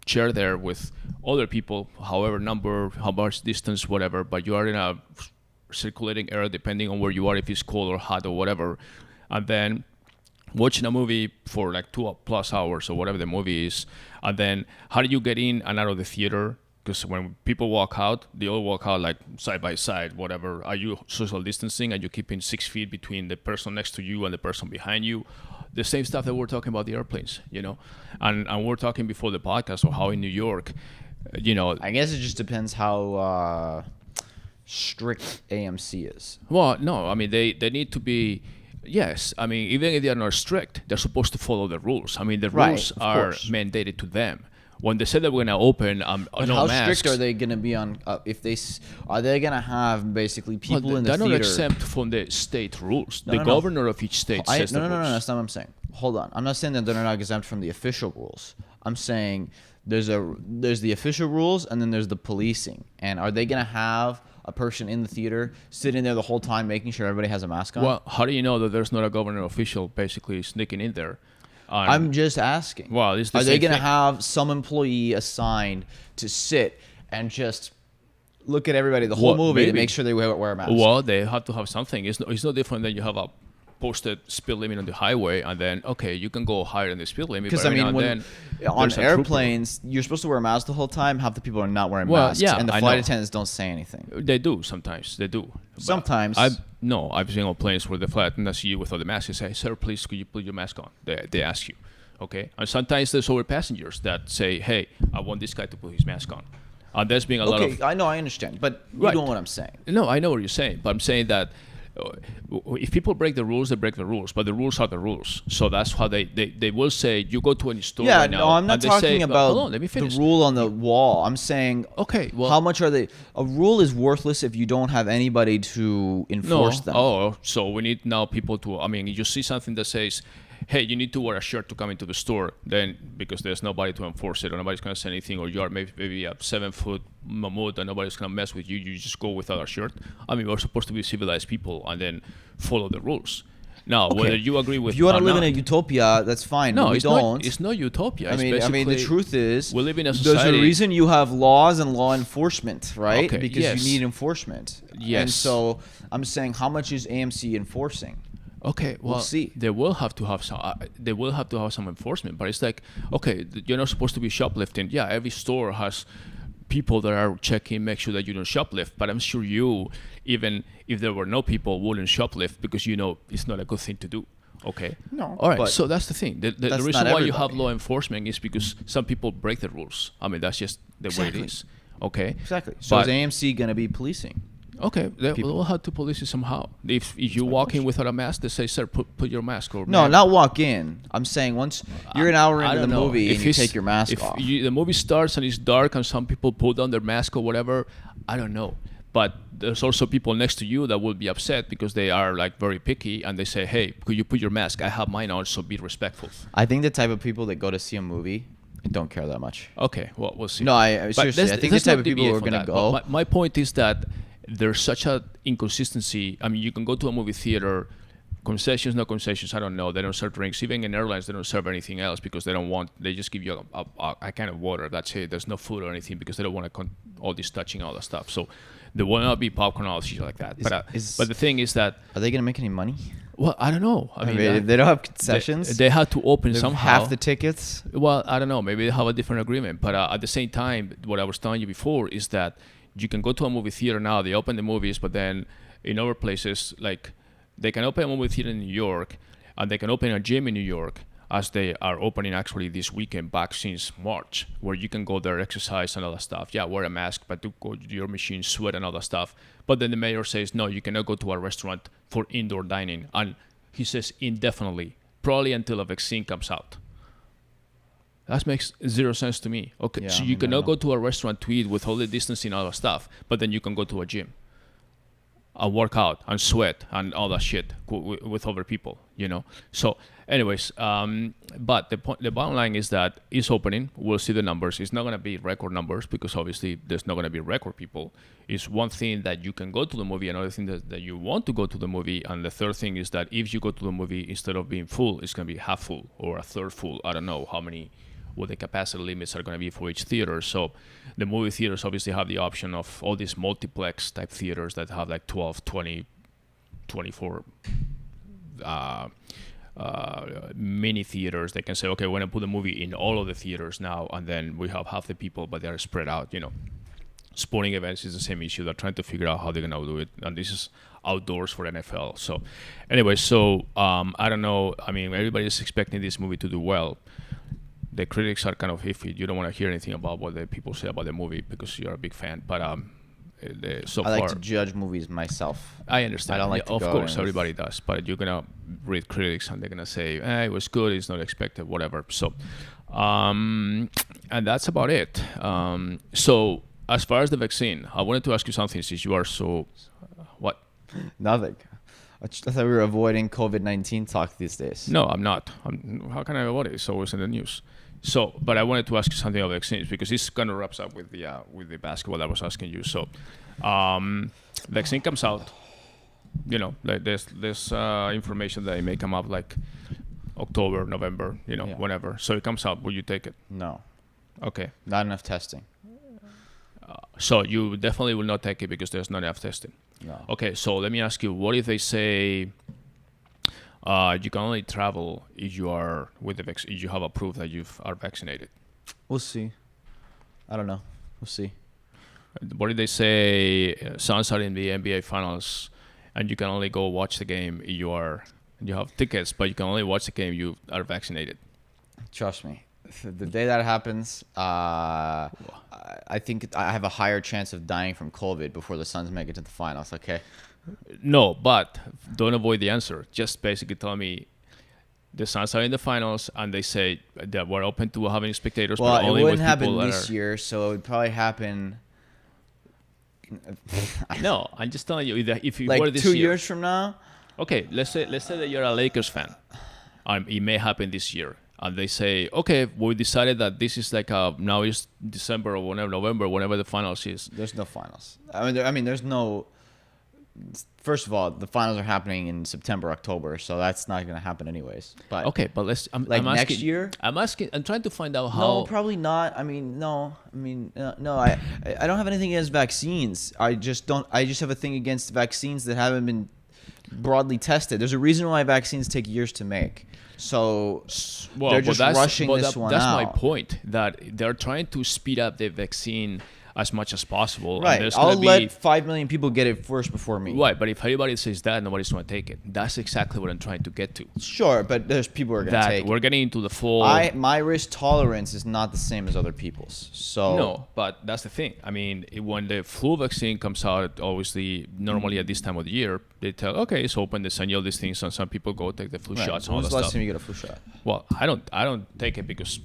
chair there with other people, however number, how much distance, whatever, but you are in a circulating air depending on where you are, if it's cold or hot or whatever, and then watching a movie for like 2+ hours or whatever the movie is, and then how do you get in and out of the theater? Because when people walk out, they all walk out like side by side, whatever. Are you social distancing? Are you keeping 6 feet between the person next to you and the person behind you? The same stuff that we're talking about the airplanes, you know? And we're talking before the podcast of how in New York, you know... I guess it just depends how strict AMC is. Well, no, I mean, they need to be... Yes, I mean, even if they are not strict, they're supposed to follow the rules. I mean, the Right, rules of are course. mandated to them. When they said that we're going to open But no how masks, strict are they going to be on? Are they going to have basically people well, in the they're theater? not exempt from the state rules. No, The no, no. governor of each state says no, the no, no, rules. no, that's not what I'm saying. Hold on, I'm not saying that they're not exempt from the official rules. I'm saying there's the official rules and then there's the policing. And are they going to have a person in the theater sitting there the whole time making sure everybody has a mask on? Well, how do you know that there's not a governor official basically sneaking in there? I'm just asking. Well, it's the are they same going to thing. have some employee assigned to sit and just look at everybody the whole Well, movie to maybe. make sure they wear a mask? Well, they have to have something. It's no different than you have a posted speed limit on the highway, and then okay, you can go higher than the speed limit. Because but I every mean, now when and then, on there's a trooper. airplanes, you're supposed to wear a mask the whole time. Half the people are not wearing Well, masks, yeah, and the I flight know. attendants don't say anything. They do sometimes. They do. But Sometimes. I've seen on planes where the flight attendants see you without the mask. They say, "Sir, please, could you put your mask on?" They ask you, okay. And sometimes there's over passengers that say, "Hey, I want this guy to put his mask on." And there's been a lot of. Okay, I know, I understand, but you Right. know what I'm saying. No, I know what you're saying, but I'm saying that if people break the rules, they break the rules. But the rules are the rules. So that's how they will say, you go to any store Yeah, right now. no, I'm not and they talking say, about hold on, let me the finish. rule on the wall. I'm saying, Okay, well, how much are they? A rule is worthless if you don't have anybody to enforce them. Oh, so we need now people to. I mean, you see something that says, "Hey, you need to wear a shirt to come into the store." Then, because there's nobody to enforce it, or nobody's gonna say anything, or you are maybe a 7-foot mammoth, and nobody's gonna mess with you. You just go without a shirt. I mean, we're supposed to be civilized people and then follow the rules. Now, whether you agree with If you want to or live in not- a utopia, that's fine. no, but we it's don't. not. It's not utopia. I It's mean, the basically- truth is, we live in a there's society. a reason you have laws and law enforcement, right? Okay, Because yes. you need enforcement. Yes. And so I'm saying, how much is AMC enforcing? Okay, well, see. They will have to have some. They will have to have some enforcement, but it's like, okay, you're not supposed to be shoplifting. Yeah, every store has people that are checking, make sure that you don't shoplift. But I'm sure you, even if there were no people, wouldn't shoplift because you know it's not a good thing to do. Okay. No, All right. but So that's the thing. The that's reason not why you have everybody. law enforcement is because some people break the rules. I mean, that's just the way Exactly. it is. Okay. Exactly. So But- is AMC going to be policing? Okay, they will have to police it somehow. If you walk in without a mask, they say, "Sir, put your mask." Or No, "Ma'am." not walk in. I'm saying once you're an hour I into the don't know. movie If and you it's- take your mask if off. the movie starts and it's dark and some people pull down their mask or whatever, I don't know. But there's also people next to you that will be upset because they are like very picky and they say, "Hey, could you put your mask? I have mine on, so be respectful." I think the type of people that go to see a movie don't care that much. Okay, well, we'll see. No, But seriously, let's- I think let's the type not of people deviate who are from going to that. go. But my point is that there's such a inconsistency. I mean, you can go to a movie theater, concessions, no concessions, I don't know. They don't serve drinks. Even in airlines, they don't serve anything else because they don't want. They just give you a kind of water. That's it. There's no food or anything because they don't want all this touching, all that stuff. So there will not be popcorn, all shit like that. But the thing is that, Are they going to make any money? well, I don't know. I mean, if they don't have concessions. they had to open They have somehow. half the tickets. Well, I don't know. Maybe they have a different agreement. But at the same time, what I was telling you before is that you can go to a movie theater now. They open the movies, but then in other places, like they can open a movie theater in New York, and they can open a gym in New York, as they are opening actually this weekend back since March, where you can go there, exercise and all that stuff. Yeah, wear a mask, but do go to your machine, sweat and all that stuff. But then the mayor says, no, you cannot go to a restaurant for indoor dining. And he says indefinitely, probably until a vaccine comes out. That makes zero sense to me. Okay, Yeah, so I you mean, I cannot know. go to a restaurant to eat with all the distancing and all that stuff, but then you can go to a gym and work out and sweat and all that shit with other people, you know. So, anyways, but the bottom line is that it's opening. We'll see the numbers. It's not going to be record numbers because obviously there's not going to be record people. It's one thing that you can go to the movie, another thing that you want to go to the movie, and the third thing is that if you go to the movie, instead of being full, it's going to be half full or a third full. I don't know what the capacity limits are going to be for each theater. So the movie theaters obviously have the option of all these multiplex type theaters that have like 12, 20, 24 mini theaters. They can say, okay, we're going to put the movie in all of the theaters now, and then we have half the people, but they're spread out, you know. Sporting events is the same issue. They're trying to figure out how they're going to do it, and this is outdoors for NFL. So anyway, I don't know. I mean, everybody's expecting this movie to do well. The critics are kind of iffy. You don't want to hear anything about what the people say about the movie because you're a big fan. But so I like far, to judge movies myself. I understand. I don't like to of go course, in with- everybody does. But you're gonna read critics, and they're gonna say, "It was good. It's not expected. Whatever." So, and that's about it. So, as far as the vaccine, I wanted to ask you something. Since you are so, what? Nothing. I thought we were avoiding COVID-19 talk these days. No, I'm not. How can I avoid it? It's always in the news. So, but I wanted to ask you something about vaccines because this kind of wraps up with the basketball I was asking you. So, vaccine comes out. You know, like there's information that it may come up like October, November. You know, Yeah. whenever. So it comes out. Will you take it? No, Okay. not enough testing. So you definitely will not take it because there's not enough testing. No. Okay. So let me ask you: what if they say, You can only travel if you are with the if you have a proof that you are vaccinated. We'll see. I don't know. We'll see. What did they say? Suns are in the NBA finals, and you can only go watch the game if you have tickets, but you can only watch the game if you are vaccinated. Trust me. The day that happens, I think I have a higher chance of dying from COVID before the Suns make it to the finals. Okay. No, but don't avoid the answer. Just basically tell me the Suns are in the finals, and they say that we're open to having spectators, Well, but only it with wouldn't happen people that this year, so it would probably happen No, I'm just telling you that if you like were this 2 year, years from now. okay, let's say that you're a Lakers fan, it may happen this year, and they say, okay, we decided that this is like now it's December or whenever November, whenever the finals is. There's no finals. I mean, there's no. First of all, the finals are happening in September, October, so that's not going to happen anyways. But Okay, but I'm next asking, year. I'm trying to find out how. No, probably not. I mean, no. I don't have anything against vaccines. I just have a thing against vaccines that haven't been broadly tested. There's a reason why vaccines take years to make. So they're just rushing this one out. That's my point. That they're trying to speed up the vaccine as much as possible. Right. And I'll let 5 million people get it first before me. Right, but if everybody says that, nobody's going to take it. That's exactly what I'm trying to get to. Sure, but there's people who are going to take We're it. getting into the full. My risk tolerance is not the same as other people's. So No, but that's the thing. I mean, when the flu vaccine comes out, obviously, normally at this time of the year, they tell, okay, it's open, they send you all these things, and some people go take the flu Right. shots and When all was that the last stuff. time you get a flu shot? Well, I don't take it because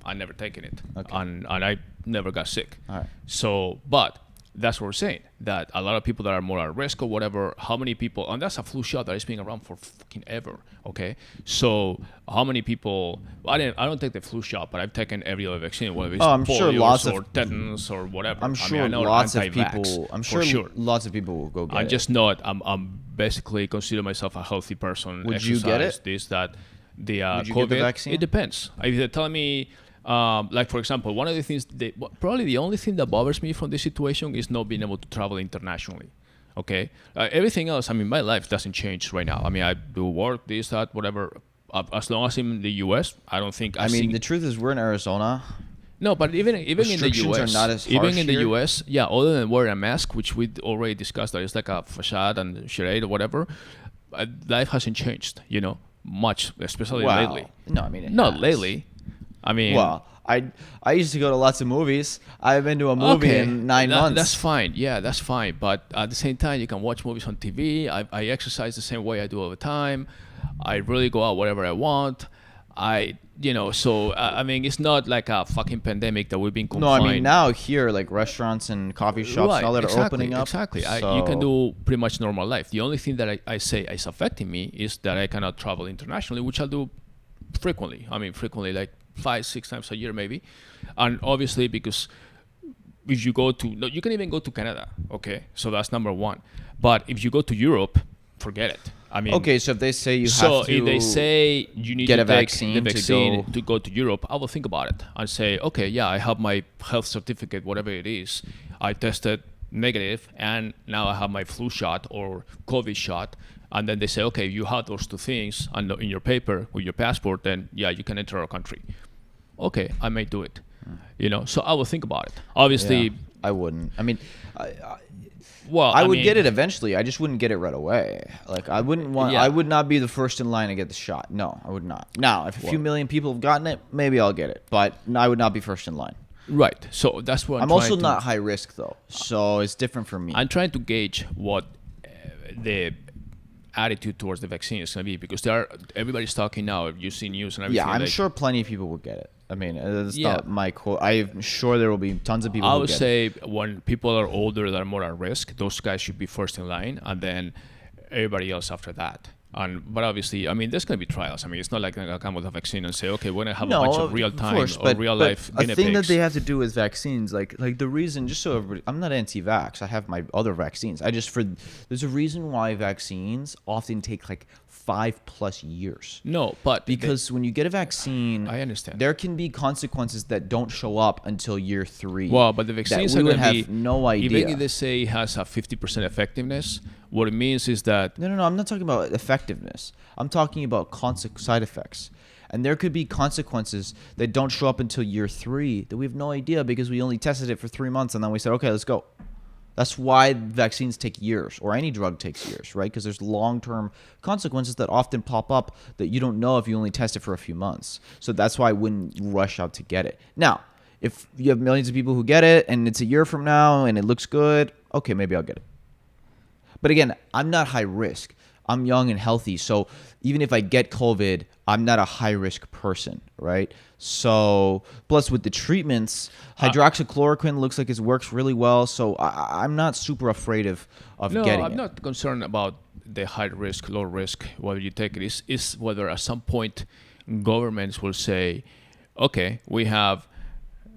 I never taken it, Okay. and I never got sick. All right. So, but that's what we're saying, that a lot of people that are more at risk or whatever, how many people, and that's a flu shot that is being around for fucking ever, okay? So how many people, I don't take the flu shot, but I've taken every other vaccine, whether it's I'm sure polio lots or of- tetanus or whatever. I'm I sure mean, I know lots of anti-vax, people. I'm for sure lots of people will go get I'm it. just not, I'm basically consider myself a healthy person. Would you get it? Exercise, this, that. The Would you COVID, get the vaccine? It depends. If they're telling me, like for example, one of the things, probably the only thing that bothers me from this situation is not being able to travel internationally. Okay, everything else, I mean, my life doesn't change right now. I mean, I do work, this, that, whatever. As long as I'm in the U.S., I don't think. I mean, the truth is, we're in Arizona. No, but even in the Restrictions are U.S., not as even harsh in the here. U.S., yeah, other than wearing a mask, which we already discussed, that it's like a facade and charade or whatever, life hasn't changed, much, especially lately. No, I mean, it Not has. lately. I mean, Well, I used to go to lots of movies. I've been to a movie in 9 months. That's fine. Yeah, that's fine. But at the same time, you can watch movies on TV. I exercise the same way I do all the time. I really go out wherever I want. So I mean, it's not like a fucking pandemic that we've been No, confined. I mean now here, like restaurants and coffee shops, Right, and all that exactly, are opening up. Exactly. So You can do pretty much normal life. The only thing that I say is affecting me is that I cannot travel internationally, which I'll do frequently. I mean, frequently, like 5-6 times a year maybe. And obviously because if you go to, you can even go to Canada, okay? So that's number one. But if you go to Europe, forget it. I mean, Okay, so if they say you so have to if they say you need get to a take vaccine the to vaccine go- to go to Europe, I will think about it and say, okay, yeah, I have my health certificate, whatever it is. I tested negative, and now I have my flu shot or COVID shot. And then they say, okay, you have those two things and in your paper with your passport, then yeah, you can enter our country. Okay, I may do it. So I will think about it. Obviously, Yeah, I wouldn't. I mean, well, I would mean, get it eventually. I just wouldn't get it right away. Like I wouldn't want. Yeah. I would not be the first in line to get the shot. No, I would not. Now, if a few million people have gotten it, maybe I'll get it. But I would not be first in line. Right. So that's what I'm trying also to- not high risk though, so it's different for me. I'm trying to gauge what the attitude towards the vaccine is going to be, because everybody's talking now. You see news and everything. Yeah, I'm like, sure plenty of people will get it. I mean, it's Yeah. not my quote. I'm sure there will be tons of people I who would get say when people are older that are more at risk, those guys should be first in line, and then everybody else after that. But obviously, I mean, there's going to be trials. I mean, it's not like they're going to come with a vaccine and say, okay, we're going to have a bunch of real time or real life a guinea thing that pigs. they have to do with vaccines, like the reason, just so everybody, I'm not anti-vax. I have my other vaccines. There's a reason why vaccines often take like 5+ years. No, but Because when you get a vaccine, I understand. there can be consequences that don't show up until year 3. Well, but the vaccines that are we would going to have be no idea. Even if they say it has a 50% effectiveness, what it means is that No. I'm not talking about effectiveness. effectiveness. I'm talking about side effects. And there could be consequences that don't show up until year 3 that we have no idea because we only tested it for 3 months and then we said, okay, let's go. That's why vaccines take years, or any drug takes years, right? Because there's long-term consequences that often pop up that you don't know if you only test it for a few months. So that's why I wouldn't rush out to get it. Now, if you have millions of people who get it and it's a year from now and it looks good, okay, maybe I'll get it. But again, I'm not high risk. I'm young and healthy. So even if I get COVID, I'm not a high risk person, right? So plus with the treatments, hydroxychloroquine looks like it works really well. So I'm not super afraid of getting it. No, I'm not concerned about the high risk, low risk, whether you take it. Is whether at some point governments will say, okay, we have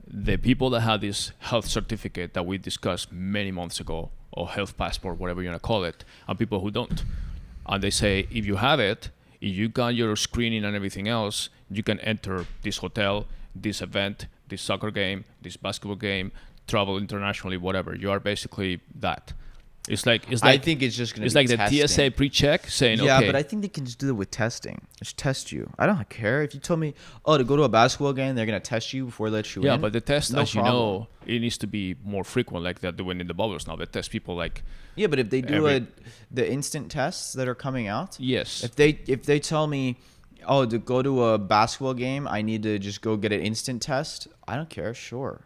the people that have this health certificate that we discussed many months ago, or health passport, whatever you want to call it, and people who don't. And they say, if you have it, if you got your screening and everything else, you can enter this hotel, this event, this soccer game, this basketball game, travel internationally, whatever. You are basically that. It's like I think it's just going to be like testing. the TSA pre-check saying, yeah, okay. but I think they can just do it with testing. Just test you. I don't care if you told me, to go to a basketball game, they're going to test you before they let you in. Yeah, but the test, No as problem. you know, it needs to be more frequent, like they're doing in the bubbles now. They test people like. Yeah, but if they do the instant tests that are coming out, Yes. If they tell me, to go to a basketball game, I need to just go get an instant test. I don't care. Sure.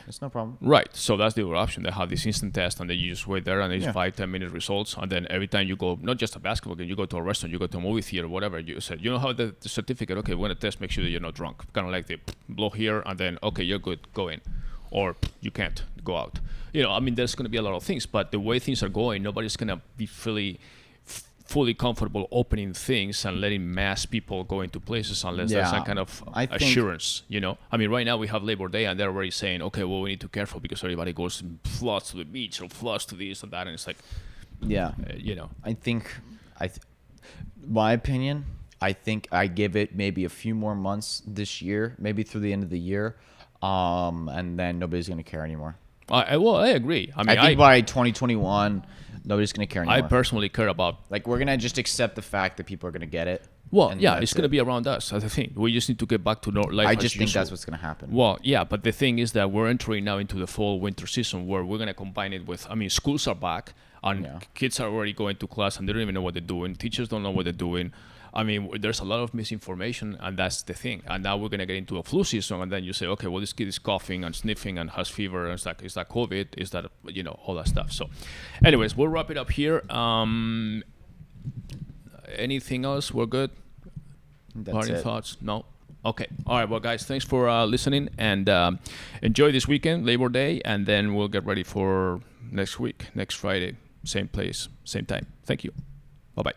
It's no problem. Right. So that's the other option. They have this instant test, and then you just wait there, and it's 5-10 minute results. And then every time you go, not just a basketball game, you go to a restaurant, you go to a movie theater, whatever. You said, you don't have the certificate. Okay, we're gonna test. Make sure that you're not drunk. Kind of like they blow here, and then okay, you're good. Go in, or you can't go out. I mean, there's gonna be a lot of things, but the way things are going, nobody's gonna be fully comfortable opening things and letting mass people go into places unless there's some kind of assurance, I mean, right now we have Labor Day and they're already saying, okay, well, we need to be careful because everybody goes and floods to the beach or floods to this and that, and it's like, I think, my opinion, I think I give it maybe a few more months this year, maybe through the end of the year, and then nobody's going to care anymore. I agree. I mean, I think by 2021, nobody's going to care anymore. I personally care about. Like, we're going to just accept the fact that people are going to get it. Well, yeah, it's going to be around us. That's the thing. We just need to get back to life. I just think that's what's going to happen. Well, yeah, but the thing is that we're entering now into the fall-winter season where we're going to combine it with, I mean, schools are back and kids are already going to class and they don't even know what they're doing. Teachers don't know what they're doing. I mean, there's a lot of misinformation, and that's the thing. And now we're going to get into a flu season, and then you say, okay, well, this kid is coughing and sniffing and has fever. And it's like, is that COVID? Is that, all that stuff. So anyways, we'll wrap it up here. Anything else? We're good? Parting thoughts? No? Okay. All right. Well, guys, thanks for listening, and enjoy this weekend, Labor Day, and then we'll get ready for next week, next Friday, same place, same time. Thank you. Bye-bye.